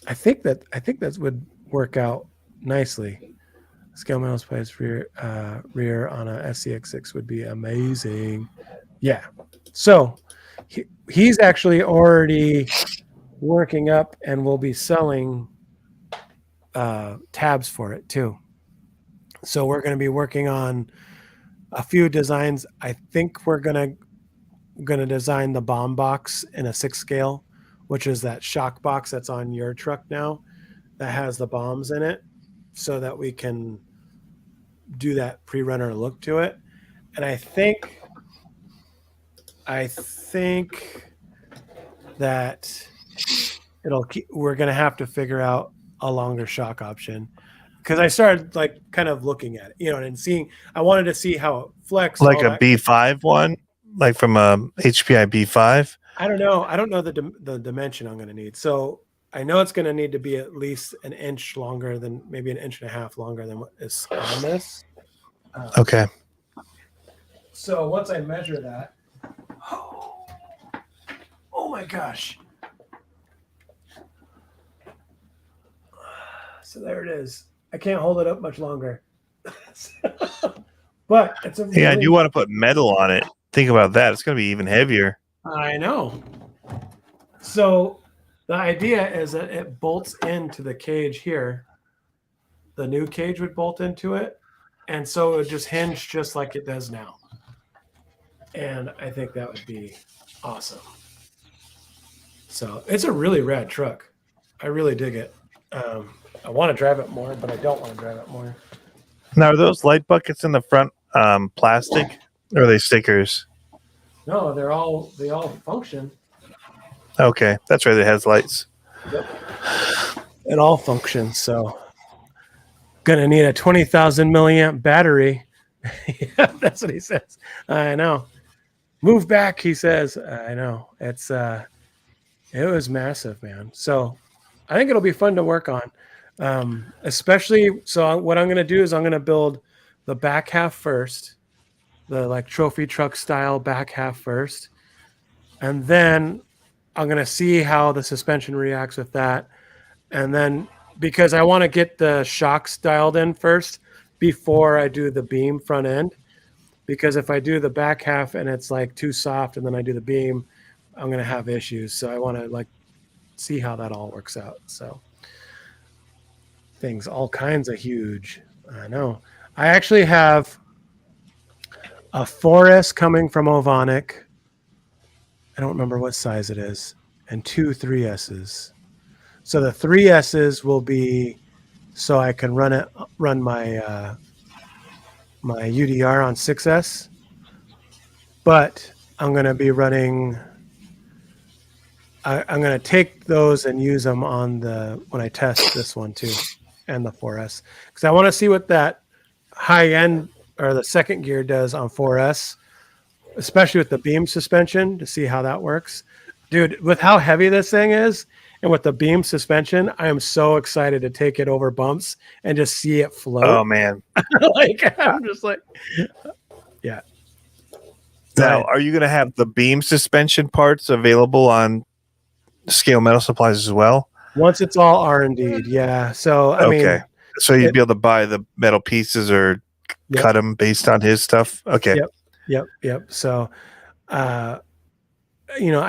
S2: I think that would work out nicely. Scale metal plates rear on a SCX6 would be amazing. Yeah. So he's actually already working up and will be selling tabs for it too. So we're going to be working on a few designs. I think we're going to design the bomb box in a 6 scale, which is that shock box that's on your truck now that has the bombs in it, so that we can do that pre-runner look to it. And I think that we're going to have to figure out a longer shock option, because I started like kind of looking at it, you know, and seeing, I wanted to see how it flexed.
S1: Like a B5 one, like from a HPI B5.
S2: I don't know the dimension I'm going to need. So I know it's going to need to be at least an inch longer than, maybe an inch and a half longer than what is on this.
S1: Okay.
S2: So once I measure that, oh my gosh. So there it is. I can't hold it up much longer. But it's a
S1: yeah, and you want to put metal on it. Think about that. It's going to be even heavier.
S2: I know. So the idea is that it bolts into the cage here. The new cage would bolt into it. And so it would just hinge just like it does now. And I think that would be awesome. So it's a really rad truck. I really dig it. I want to drive it more, but I don't want to drive it more.
S1: Now, are those light buckets in the front plastic, or are they stickers?
S2: No, they all function.
S1: Okay, that's right. It has lights.
S2: Yep. It all functions. So, gonna need a 20,000 milliamp battery. Yeah, that's what he says. I know. Move back, he says. I know. It's it was massive, man. So, I think it'll be fun to work on. Especially, so what I'm gonna do is I'm gonna build the back half first, the like trophy truck style back half first, and then I'm going to see how the suspension reacts with that. And then, because I want to get the shocks dialed in first before I do the beam front end, because if I do the back half and it's like too soft and then I do the beam, I'm going to have issues. So I want to like see how that all works out. So things, all kinds of huge. I know. I actually have a 4S coming from Ovonic. I don't remember what size it is, and 2 3S's. So the 3S's will be so I can run my my UDR on 6S, but I'm going to be running. I'm going to take those and use them on when I test this one too, and the 4S, because I want to see what that high end or the second gear does on 4S, especially with the beam suspension, to see how that works. Dude, with how heavy this thing is and with the beam suspension, I am so excited to take it over bumps and just see it float.
S1: Oh man.
S2: Like, I'm just like, yeah.
S1: Now, are you going to have the beam suspension parts available on Scale Metal Supplies as well?
S2: Once it's all R&D'd, yeah. So, I mean,
S1: so you'd be able to buy the metal pieces or cut them based on his stuff? Okay.
S2: Yep. So, I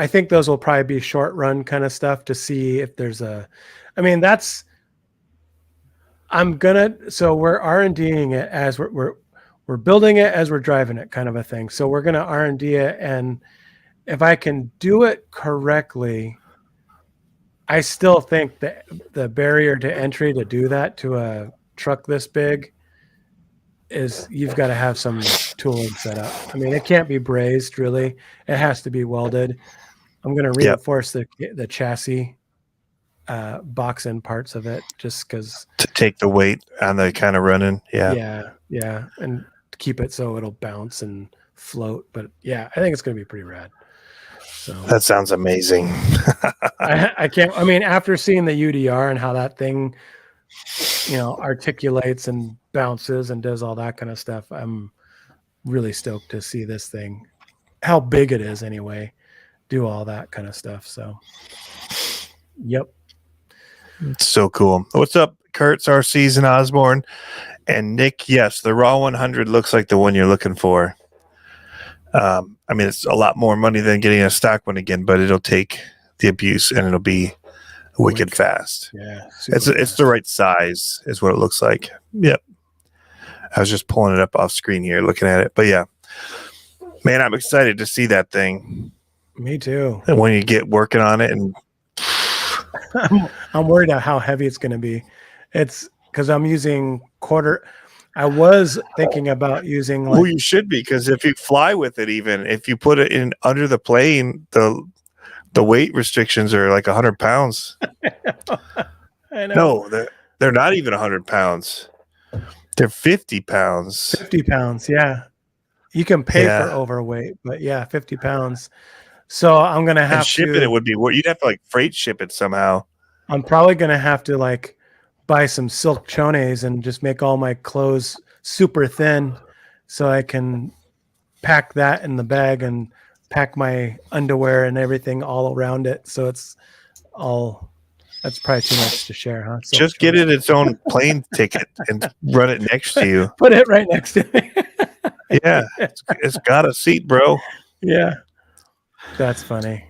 S2: think those will probably be short run kind of stuff to see if there's so we're R&D'ing it as we're building it as we're driving it, kind of a thing. So we're going to R&D it, and if I can do it correctly, I still think that the barrier to entry to do that to a truck this big is you've got to have some tooling set up. I mean, it can't be brazed really. It has to be welded. I'm going to reinforce the chassis box end parts of it just because
S1: to take the weight on the kind of running.
S2: Yeah, and keep it so it'll bounce and float. But yeah, I think it's going to be pretty rad. So
S1: that sounds amazing.
S2: I can't. I mean, after seeing the UDR and how that thing, articulates and bounces and does all that kind of stuff, I'm really stoked to see this thing, how big it is anyway, do all that kind of stuff. So, yep.
S1: It's so cool. What's up, Kurtz, RCs, and Osborne? And Nick, yes, the Raw 100 looks like the one you're looking for. I mean, it's a lot more money than getting a stock one again, but it'll take the abuse and it'll be wicked fast.
S2: Yeah,
S1: it's the right size, is what it looks like. Yep. I was just pulling it up off screen here, looking at it. But yeah, man, I'm excited to see that thing.
S2: Me too.
S1: And when you get working on it, and
S2: I'm worried about how heavy it's going to be. It's because I'm using quarter. I was thinking about using
S1: well, you should be, because if you fly with it, even if you put it in under the plane, the weight restrictions are like 100 pounds.
S2: I know.
S1: No, they're not even 100 pounds. They're 50 pounds.
S2: 50 pounds, yeah. You can pay for overweight, but yeah, 50 pounds. So I'm gonna have
S1: shipping it would be you'd have to like freight ship it somehow.
S2: I'm probably gonna have to like buy some silk chones and just make all my clothes super thin so I can pack that in the bag and pack my underwear and everything all around it. So it's all, that's probably too much to share, huh? Silk
S1: just get it its own plane ticket and run it next to you.
S2: Put it right next to me.
S1: Yeah, it's got a seat, bro.
S2: Yeah. That's funny.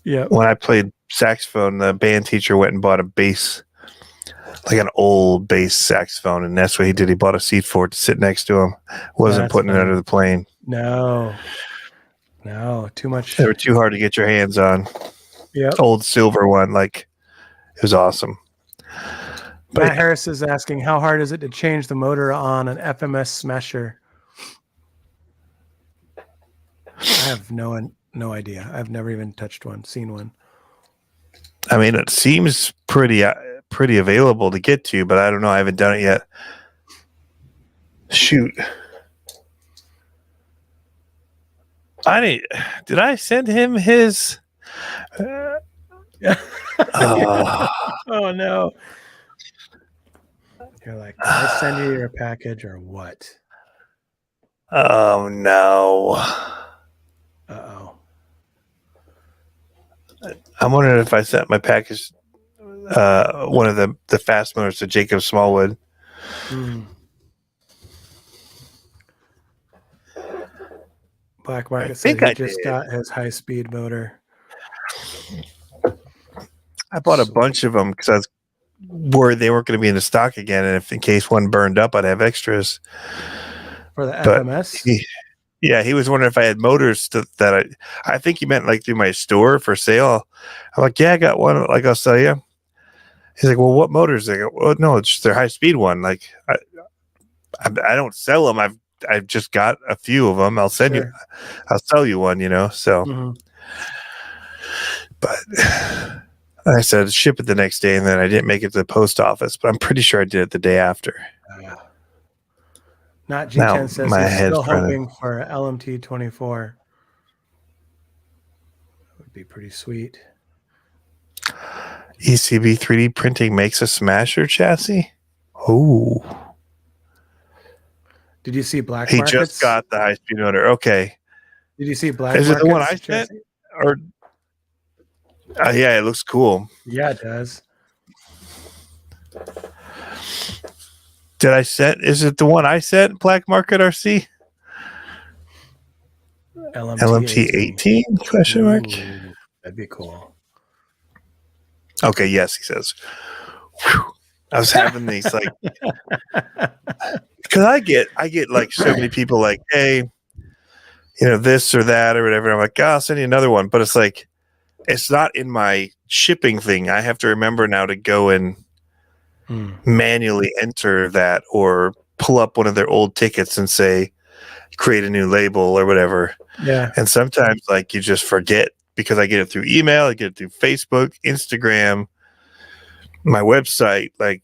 S2: Yeah.
S1: When I played saxophone, the band teacher went and bought a bass, like an old bass saxophone, and that's what he did. He bought a seat for it to sit next to him. Wasn't putting it under the plane.
S2: No, too much.
S1: They were too hard to get your hands on.
S2: Yeah.
S1: Old silver one, like it was awesome.
S2: But Matt Harris is asking, how hard is it to change the motor on an FMS Smasher? I have no idea. I've never even touched one, seen one.
S1: I mean, it seems pretty available to get to, but I don't know. I haven't done it yet. Shoot. Did I send him his?
S2: Oh no. You're like, did I send you your package or what?
S1: Oh no.
S2: Uh-oh.
S1: I'm wondering if I sent my package, one of the fast motors to Jacob Smallwood.
S2: Black Market said he just got his high-speed motor.
S1: I bought a bunch of them because I was worried they weren't going to be in the stock again, and if in case one burned up, I'd have extras.
S2: For the FMS?
S1: He was wondering if I had motors that I think he meant like through my store for sale. I'm like, yeah, I got one. Like, I'll sell you. He's like, well, what motors? I go, well, no, it's just their high speed one. Like, I don't sell them. I've just got a few of them. I'll sell you one, so, but I said, ship it the next day. And then I didn't make it to the post office, but I'm pretty sure I did it the day after.
S2: Not G10 says he's still hoping for LMT 24. That would be pretty sweet.
S1: ECB 3D printing makes a Smasher chassis? Oh.
S2: Did you see Black
S1: Markets? He just got the high-speed motor. Okay.
S2: Did you see Black
S1: Markets? Is it the one I
S2: chassis?
S1: sent? Or yeah, it looks cool.
S2: Yeah, it does.
S1: Did I send? Is it the one I sent? Black Market RC? LMT 18? Question mark.
S2: Ooh, that'd be cool.
S1: Okay, yes, he says. Whew. I was having these like, because I get like so many people like, hey, this or that or whatever. I'm like, I'll send you another one. But it's like, it's not in my shipping thing. I have to remember now to go and manually enter that or pull up one of their old tickets and say, create a new label or whatever.
S2: Yeah.
S1: And sometimes like you just forget because I get it through email, I get it through Facebook, Instagram, my website. Like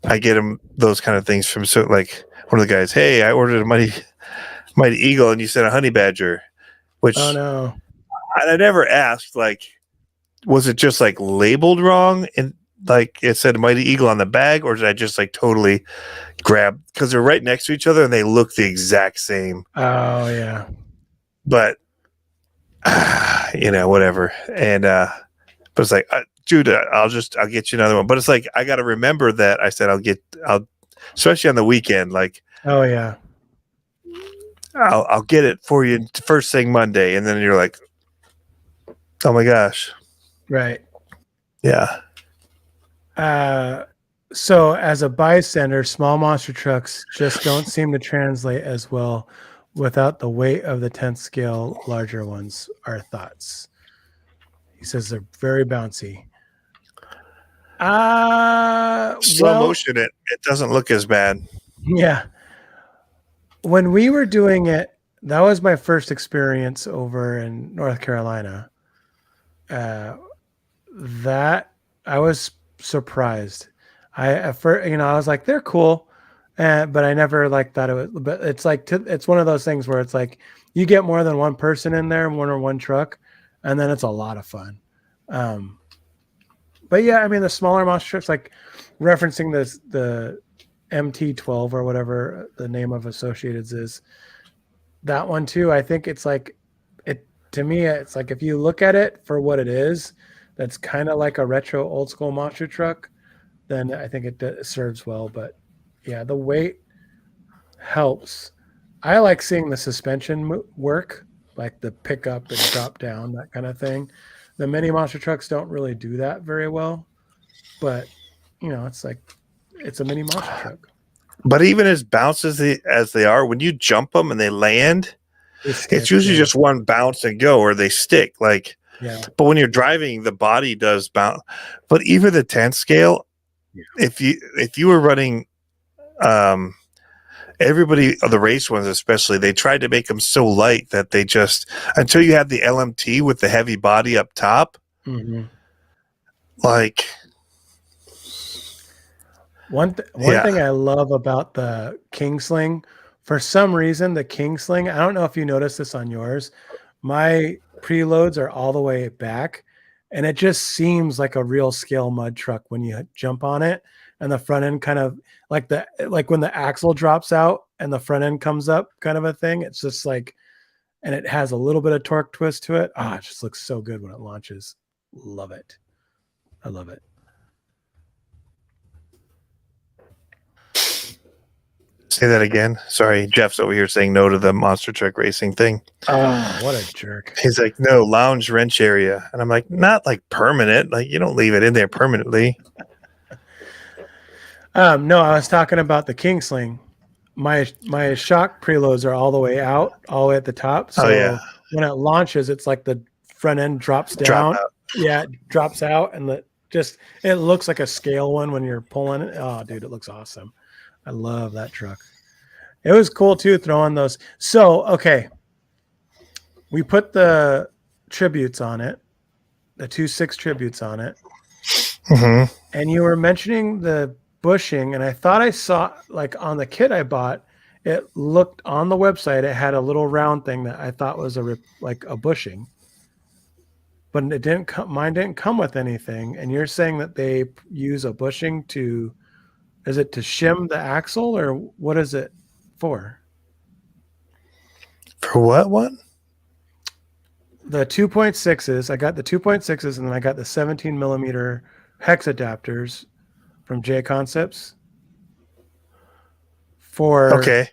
S1: I get them those kind of things from like one of the guys, hey, I ordered a mighty eagle and you sent a honey badger, which
S2: Oh no.
S1: I never asked, like, was it just like labeled wrong and like it said mighty eagle on the bag, or did I just like totally grab because they're right next to each other and they look the exact same?
S2: Oh yeah.
S1: But whatever. And but it's like, dude, I'll get you another one. But it's like I got to remember that I said I'll especially on the weekend, like,
S2: oh yeah,
S1: I'll get it for you first thing Monday, and then you're like, oh my gosh,
S2: right.
S1: Yeah.
S2: So as a bystander, small monster trucks just don't seem to translate as well without the weight of the 10th scale larger ones. Our thoughts. He says they're very bouncy.
S1: Slow motion, it doesn't look as bad.
S2: Yeah. When we were doing it, that was my first experience over in North Carolina. That I was surprised. I was like, they're cool, but I never like thought it was. But it's like it's one of those things where it's like you get more than one person in there, one truck, and then it's a lot of fun. But yeah, I mean the smaller monster trucks, like referencing the MT-12 or whatever the name of Associated's is, that one too. I think it's like to me. It's like if you look at it for what it is, that's kind of like a retro old school monster truck. Then I think it serves well. But yeah, the weight helps. I like seeing the suspension work, like the pickup and drop down, that kind of thing. The mini monster trucks don't really do that very well, but it's like it's a mini monster truck.
S1: But even as bouncy as they are, when you jump them and they land, it's usually just one bounce and go, or they stick. Like,
S2: yeah.
S1: But when you're driving, the body does bounce. But even the 10th scale, if you were running, everybody, the race ones especially, they tried to make them so light that they just, until you have the LMT with the heavy body up top, like.
S2: One thing I love about the Kingsling, for some reason, the Kingsling, I don't know if you noticed this on yours, my preloads are all the way back, and it just seems like a real scale mud truck when you jump on it, and the front end kind of like when the axle drops out and the front end comes up, kind of a thing. It's just like, and it has a little bit of torque twist to it. It just looks so good when it launches. Love it. I love it.
S1: Say that again. Sorry, Jeff's over here saying no to the monster truck racing thing.
S2: Oh, what a jerk.
S1: He's like, no, lounge wrench area. And I'm like, not like permanent. Like, you don't leave it in there permanently.
S2: No, I was talking about the Kingsling. My shock preloads are all the way out, all the way at the top. So when it launches, it's like the front end drops down. It drops out, and it looks like a scale one when you're pulling it. Oh, dude, it looks awesome. I love that truck. It was cool too, throwing those. So, okay. We put the tributes on it, the 2.6 tributes on it. And you were mentioning the bushing, and I thought I saw, like on the kit I bought, it looked on the website, it had a little round thing that I thought was like a bushing. But it didn't come, mine didn't come with anything. And you're saying that they use a bushing is it to shim the axle, or what is it for?
S1: For what one?
S2: The 2.6s. I got the 2.6s, and then I got the 17 millimeter hex adapters from J Concepts to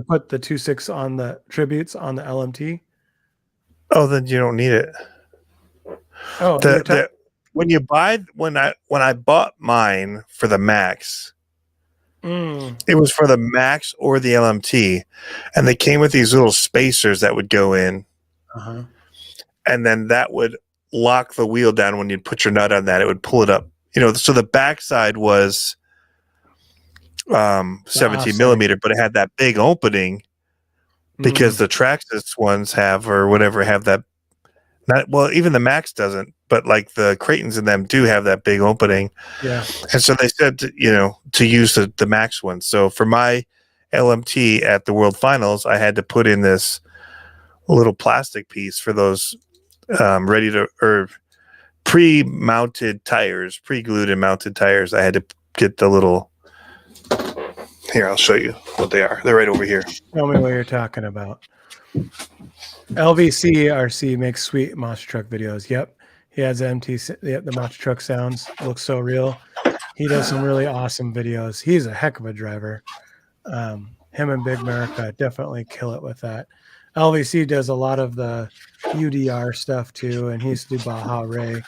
S2: put the 2.6 on the tributes on the LMT.
S1: Oh, then you don't need it.
S2: Oh,
S1: when I bought mine for the Max, It was for the Max or the LMT, and they came with these little spacers that would go in, and then that would lock the wheel down when you'd put your nut on that. It would pull it up. So the backside was 17 millimeter, but it had that big opening because the Traxxas ones have that. Even the Max doesn't, but like the Creightons and them do have that big opening.
S2: Yeah.
S1: And so they said, to use the Max one. So for my LMT at the World Finals, I had to put in this little plastic piece for those pre-mounted tires, pre-glued and mounted tires. I had to get the little. Here, I'll show you what they are. They're right over here.
S2: Tell me what you're talking about. LVC RC makes sweet monster truck videos. Yep. He has the monster truck sounds. It looks so real. He does some really awesome videos. He's a heck of a driver. Him and Big America definitely kill it with that. LVC does a lot of the UDR stuff too, and he used to do Baja Ray.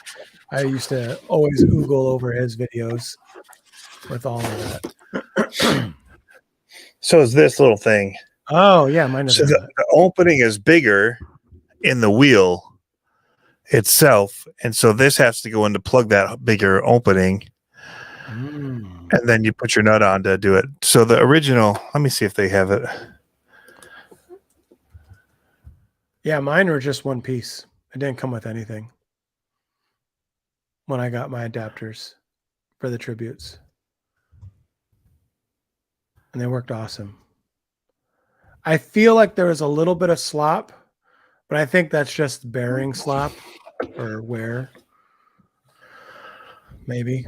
S2: I used to always oogle over his videos with all of that.
S1: So it's this little thing.
S2: Oh yeah, mine does.
S1: So the opening is bigger in the wheel itself, and so this has to go in to plug that bigger opening, and then you put your nut on to do it. So the original, let me see if they have it.
S2: Yeah, mine were just one piece. It didn't come with anything when I got my adapters for the tributes, and they worked awesome. I feel like there was a little bit of slop, but I think that's just bearing slop or wear. Maybe.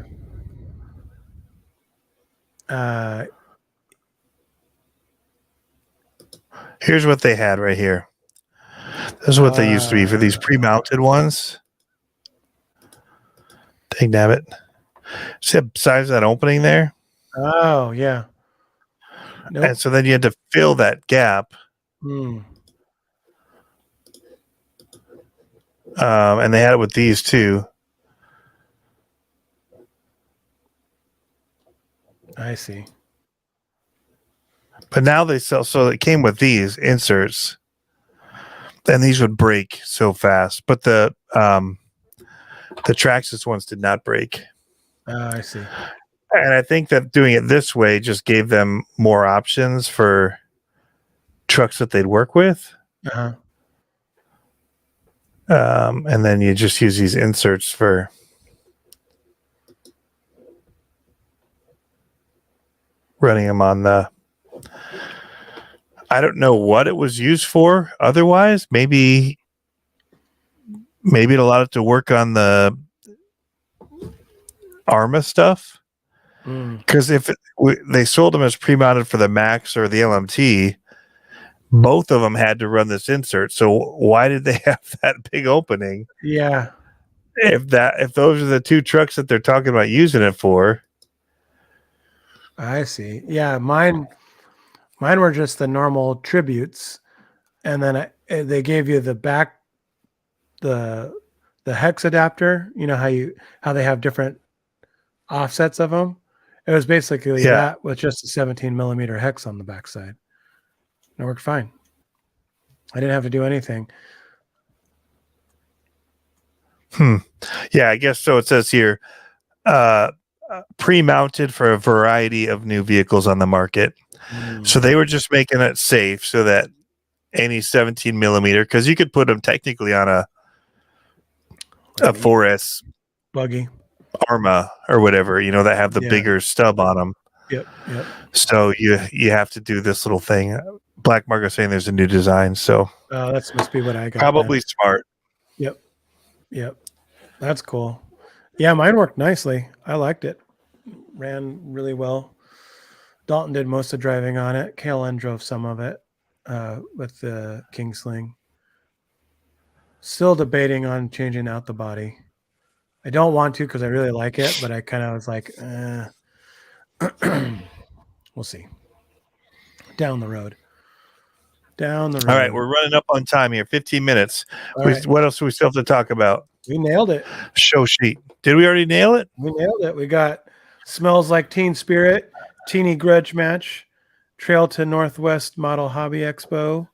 S1: Here's what they had right here. This is what they used to be for these pre-mounted ones. Dang nabbit. See the size of that opening there?
S2: Oh, yeah.
S1: Nope. And so then you had to fill that gap. And they had it with these too.
S2: I see.
S1: But now they sell, so it came with these inserts, and these would break so fast. But the Traxxas ones did not break.
S2: Oh, I see.
S1: And I think that doing it this way just gave them more options for trucks that they'd work with. And then you just use these inserts for running them on the. I don't know what it was used for otherwise. Maybe it allowed it to work on the ARMA stuff. Because if they sold them as pre-mounted for the Max or the LMT, both of them had to run this insert. So why did they have that big opening?
S2: Yeah.
S1: If those are the two trucks that they're talking about using it for.
S2: I see. Yeah, mine were just the normal tributes, and then they gave you the back, the hex adapter. You know how they have different offsets of them. It was basically that with just a 17 millimeter hex on the backside. It worked fine. I didn't have to do anything.
S1: Yeah, I guess so. It says here, pre-mounted for a variety of new vehicles on the market. So they were just making it safe so that any 17 millimeter, because you could put them technically on a 4S
S2: buggy,
S1: ARMA or whatever, that have the bigger stub on them.
S2: Yep.
S1: So you have to do this little thing. Black Market saying there's a new design, so
S2: that must be what I got.
S1: Probably smart.
S2: Yep. That's cool. Yeah, mine worked nicely. I liked it. Ran really well. Dalton did most of the driving on it. KLN drove some of it with the Kingsling. Still debating on changing out the body. I don't want to because I really like it, but I kind of was like, we'll see. Down the road. All
S1: right, we're running up on time here. 15 minutes.
S2: Right.
S1: What else do we still have to talk about?
S2: We nailed it.
S1: Show sheet. Did we already nail it?
S2: We nailed it. We got Smells Like Teen Spirit, Teeny Grudge Match, Trail to Northwest Model Hobby Expo.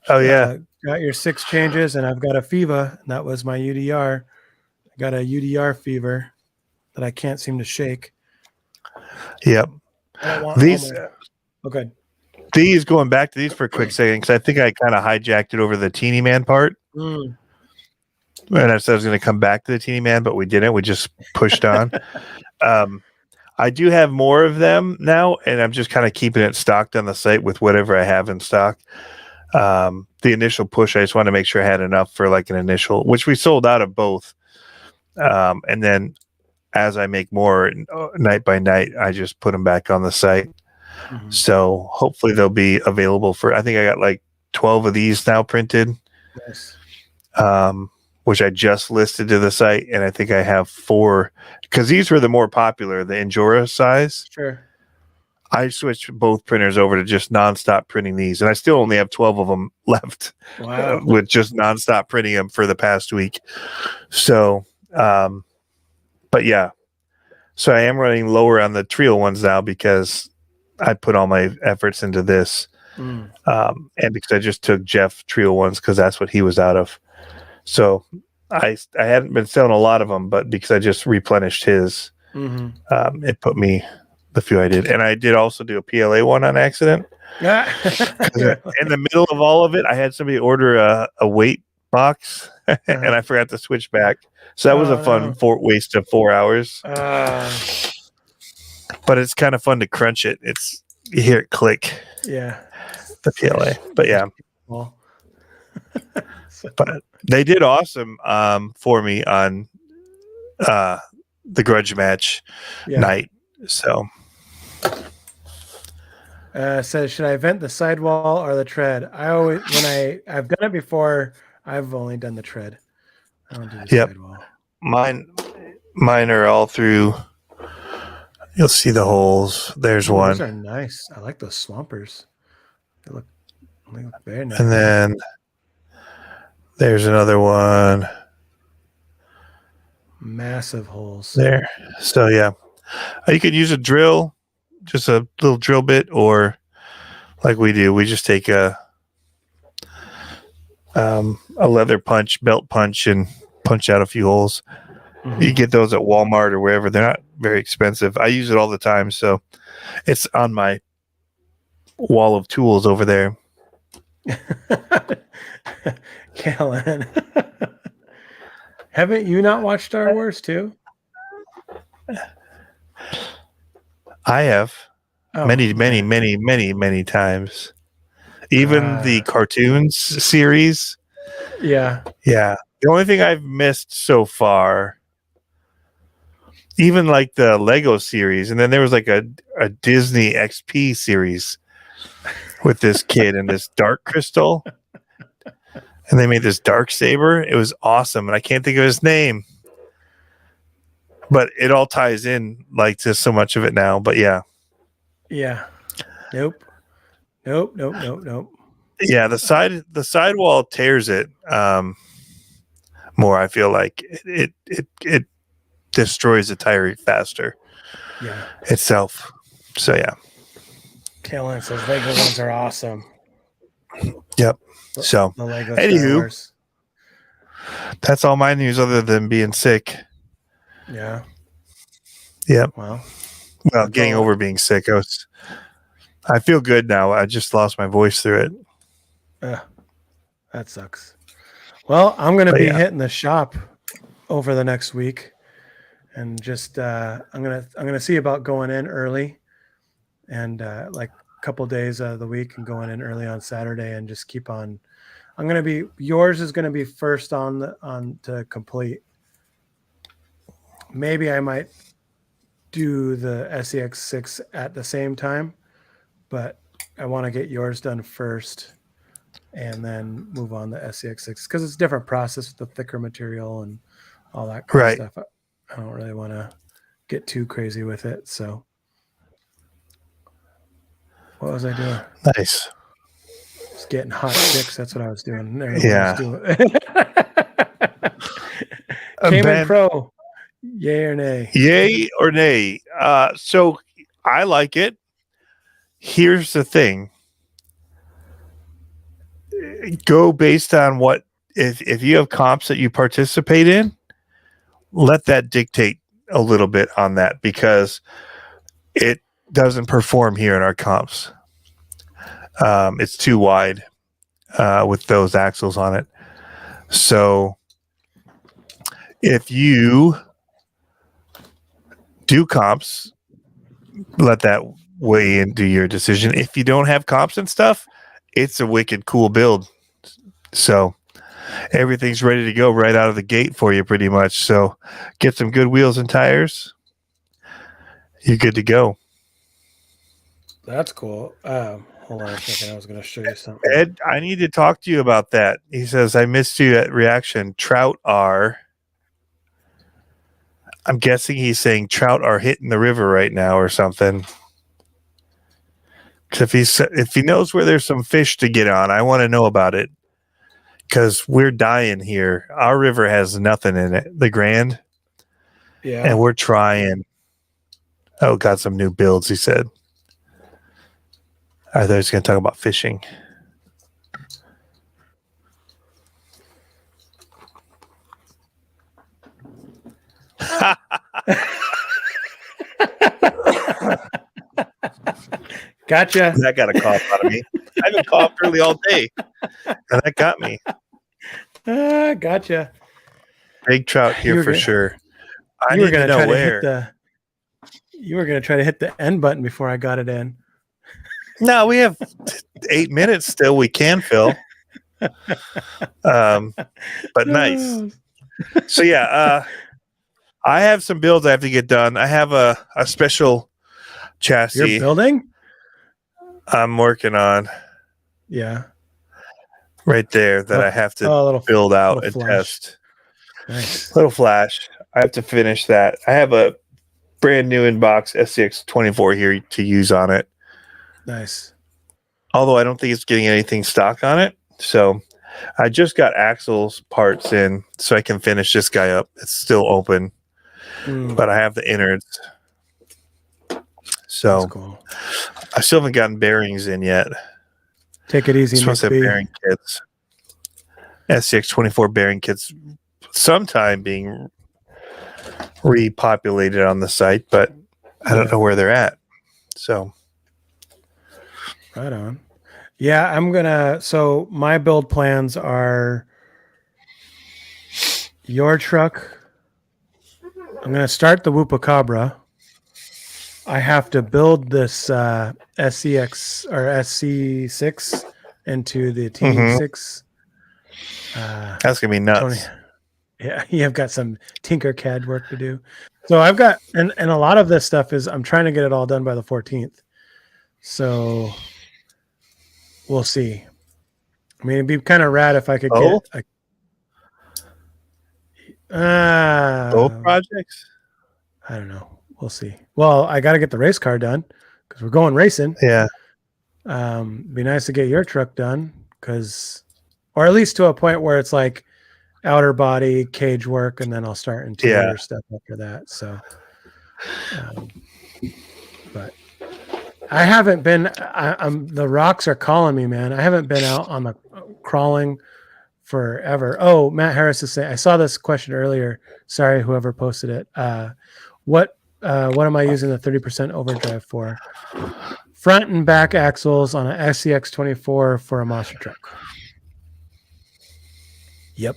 S1: Oh yeah.
S2: Got your 6 changes, and I've got a FIVA, and that was my UDR. I got a UDR fever that I can't seem to shake.
S1: Yep.
S2: I don't want
S1: These
S2: okay.
S1: these going back to these for a quick second because I think I kind of hijacked it over the Teeny Man part.
S2: Mm.
S1: And I said I was going to come back to the Teeny Man, but we didn't. We just pushed on. I do have more of them now, and I'm just kind of keeping it stocked on the site with whatever I have in stock. The initial push, I just wanted to make sure I had enough for like an initial, which we sold out of both. And then as I make more night by night, I just put them back on the site. Mm-hmm. So hopefully they'll be available for, I think I got like 12 of these now printed.
S2: Nice.
S1: Which I just listed to the site, and I think I have 4 because these were the more popular, the Injora size.
S2: Sure.
S1: I switched both printers over to just nonstop printing these, and I still only have 12 of them left.
S2: Wow.
S1: With just nonstop printing them for the past week. So, but yeah, so I am running lower on the trio ones now because I put all my efforts into this, and because I just took Jeff trio ones because that's what he was out of. So I hadn't been selling a lot of them, but because I just replenished his, it put me the few I did. And I did also do a PLA one on accident. In the middle of all of it, I had somebody order a weight box and I forgot to switch back. So that was a fun waste of 4 hours. But it's kind of fun to crunch it. You hear it click.
S2: Yeah.
S1: The PLA. But yeah. But they did awesome for me on the grudge match night. So
S2: says, should I vent the sidewall or the tread? I've done it before, I've only done the tread. I don't do the sidewall.
S1: Mine are all through. You'll see the holes. There's one.
S2: Those are nice. I like those swampers. They look very nice.
S1: And then there's another one.
S2: Massive holes
S1: there. So yeah, you could use a drill, just a little drill bit, or like we do, we just take a leather belt punch, and punch out a few holes. You get those at Walmart or wherever. They're not very expensive. I use it all the time, so it's on my wall of tools over there.
S2: Kellen. Haven't you not watched Star Wars too?
S1: I have many times. Even the cartoons series.
S2: Yeah.
S1: The only thing I've missed so far, even like the Lego series, and then there was like a Disney XP series with this kid and this Dark Crystal. And they made this dark saber. It was awesome. And I can't think of his name. But it all ties in like to so much of it now. But yeah.
S2: Yeah. Nope.
S1: Yeah, the sidewall tears it more. I feel like it destroys the tire faster.
S2: Yeah.
S1: Itself. So yeah.
S2: Kellen says Lego ones are awesome.
S1: Yep. So, anywho, that's all my news other than being sick.
S2: Yeah.
S1: Yep.
S2: Well,
S1: getting over being sick. I feel good now. I just lost my voice through it.
S2: That sucks. Well, I'm going to be hitting the shop over the next week, and just I'm gonna see about going in early, and like couple days of the week and going in early on Saturday and just keep on. Yours is going to be first on to complete. Maybe I might do the SEX6 at the same time, but I want to get yours done first and then move on to SEX6 because it's a different process with the thicker material and all that kind of stuff. I don't really want to get too crazy with it. So what was I doing?
S1: Nice.
S2: Just getting hot chicks. That's what I was doing.
S1: Yeah.
S2: Cayman Pro. Yay or nay?
S1: Yay or nay? So I like it. Here's the thing. Go based on what if you have comps that you participate in, let that dictate a little bit on that because it doesn't perform here in our comps. It's too wide with those axles on it. So if you do comps, let that weigh into your decision. If you don't have comps and stuff, it's a wicked cool build. So everything's ready to go right out of the gate for you pretty much. So get some good wheels and tires. You're good to go.
S2: That's cool. Hold on a second. I was going to show you something.
S1: Ed, I need to talk to you about that. He says, I missed you at reaction. Trout are. I'm guessing he's saying trout are hitting the river right now or something. Because if he knows where there's some fish to get on, I want to know about it. Because we're dying here. Our river has nothing in it. The Grand.
S2: Yeah.
S1: And we're trying. Oh, got some new builds, he said. I thought he was going to talk about fishing.
S2: Gotcha.
S1: That got a cough out of me. I haven't coughed really all day. And that got me.
S2: Gotcha.
S1: Big trout here for sure. I need to know where.
S2: You were going to try to hit the end button before I got it in.
S1: No, we have 8 minutes still. We can fill. But nice. So, yeah, I have some builds I have to get done. I have a special chassis.
S2: You're building?
S1: I'm working on.
S2: Yeah.
S1: Right there that I have to build out and test.
S2: Nice.
S1: Little flash. I have to finish that. I have a brand new inbox SCX24 here to use on it.
S2: Nice.
S1: Although I don't think it's getting anything stock on it. So I just got axles parts in so I can finish this guy up. It's still open, but I have the innards. So
S2: that's cool.
S1: I still haven't gotten bearings in yet.
S2: Take it easy.
S1: Supposed to have bearing kits. SCX24 bearing kits sometime being repopulated on the site, but I don't know where they're at. So
S2: right on. Yeah, so my build plans are your truck. I'm gonna start the Whoopacabra. I have to build this SCX or SC6 into the T6.
S1: That's gonna be nuts.
S2: Tony, yeah, you've got some Tinkercad work to do. So I've got, and a lot of this stuff is I'm trying to get it all done by the 14th. So we'll see. I mean, it'd be kind of rad if I could get
S1: both projects.
S2: I don't know. We'll see. Well, I got to get the race car done because we're going racing.
S1: Yeah.
S2: Be nice to get your truck done or at least to a point where it's like outer body cage work, and then I'll start interior stuff after that. So, but I haven't been. I'm the rocks are calling me, man. I haven't been out on the crawling forever. Oh, Matt Harris is saying. I saw this question earlier. Sorry, whoever posted it. What am I using the 30% overdrive for? Front and back axles on an SCX24 for a monster truck. Yep.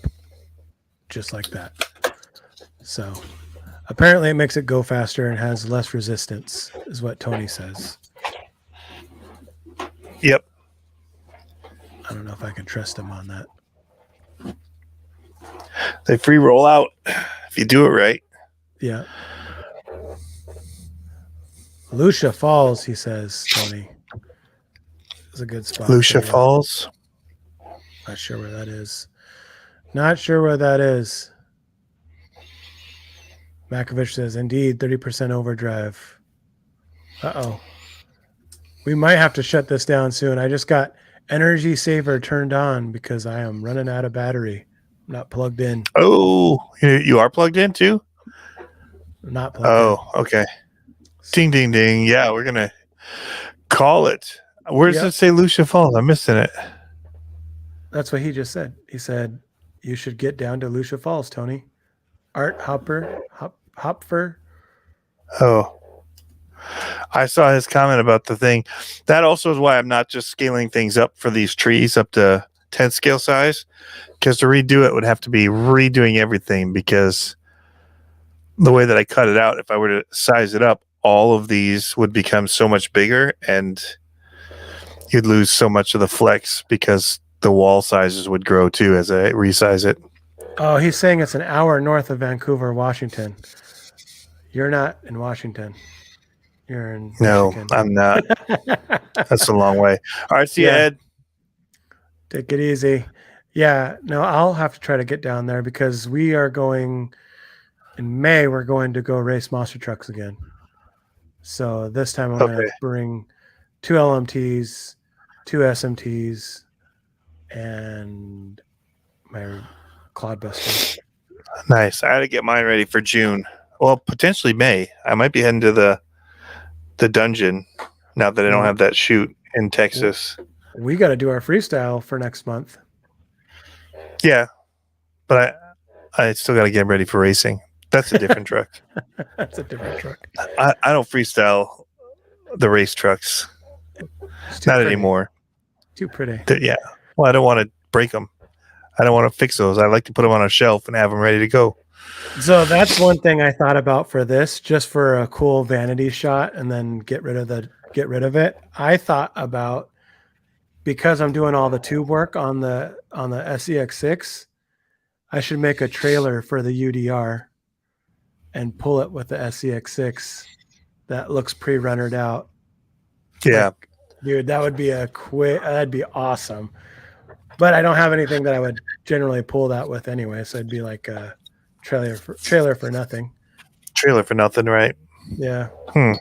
S2: Just like that. So apparently it makes it go faster and has less resistance, is what Tony says.
S1: Yep.
S2: I don't know if I can trust him on that.
S1: They free roll out if you do it right.
S2: Yeah. Lucia Falls, he says, Tony. Is a good spot.
S1: Lucia Falls?
S2: Not sure where that is. Not sure where that is. Makovich says, indeed, 30% overdrive. Uh-oh. We might have to shut this down soon. I just got Energy Saver turned on because I am running out of battery. I'm not plugged in.
S1: Oh, you are plugged in too?
S2: I'm not plugged in.
S1: Oh, okay. Ding, ding, ding. Yeah, we're going to call it. Where does
S2: Yep.
S1: it say Lucia Falls? I'm missing it.
S2: That's what he just said. He said, you should get down to Lucia Falls, Tony. Art Hopfer.
S1: Oh, I saw his comment about the thing. That also is why I'm not just scaling things up for these trees up to 10 scale size, because to redo it would have to be redoing everything, because the way that I cut it out, if I were to size it up, all of these would become so much bigger and you'd lose so much of the flex because the wall sizes would grow too as I resize it.
S2: Oh, he's saying it's an hour north of Vancouver, Washington. You're not in Washington. You're in Michigan.
S1: I'm not. That's a long way. All right, see you, Ed.
S2: Take it easy. Yeah, no, I'll have to try to get down there because we are going in May. We're going to go race monster trucks again. So this time I'm going to bring 2 LMTs, 2 SMTs, and my Clodbuster.
S1: Nice. I had to get mine ready for June. Well, potentially May. I might be heading to the dungeon now that I don't have that shoot in Texas.
S2: We got to do our freestyle for next month.
S1: Yeah, but I still got to get ready for racing. That's a different truck.
S2: That's a different truck.
S1: I don't freestyle the race trucks. Not anymore.
S2: Too pretty.
S1: Yeah. Well, I don't want to break them. I don't want to fix those. I like to put them on a shelf and have them ready to go.
S2: So that's one thing I thought about for this, just for a cool vanity shot and then get rid of it. I thought about, because I'm doing all the tube work on the SEX6, I should make a trailer for the UDR and pull it with the SEX6 that looks pre-runnered out.
S1: Yeah.
S2: Dude, that would be that'd be awesome. But I don't have anything that I would generally pull that with anyway, so it'd be like a trailer for nothing.
S1: Trailer for nothing, right?
S2: Yeah.
S1: All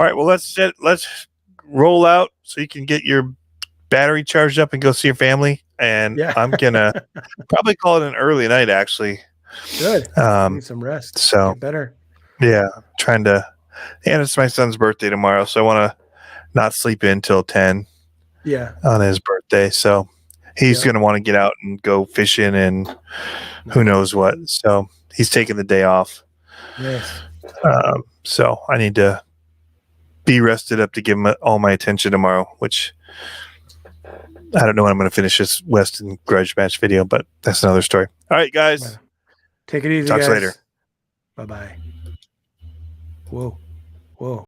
S1: right, well let's roll out so you can get your battery charged up and go see your family. And I'm gonna probably call it an early night, actually.
S2: Good. Need some rest.
S1: So
S2: get better.
S1: Yeah, trying to. And it's my son's birthday tomorrow, so I want to not sleep in till 10.
S2: Yeah.
S1: On his birthday, so he's going to want to get out and go fishing and who knows what. So he's taking the day off.
S2: Yes.
S1: So I need to be rested up to give him all my attention tomorrow, which I don't know when I'm going to finish this Weston grudge match video, but that's another story. All right, guys.
S2: Take it easy.
S1: Talk to you later.
S2: Bye-bye. Whoa.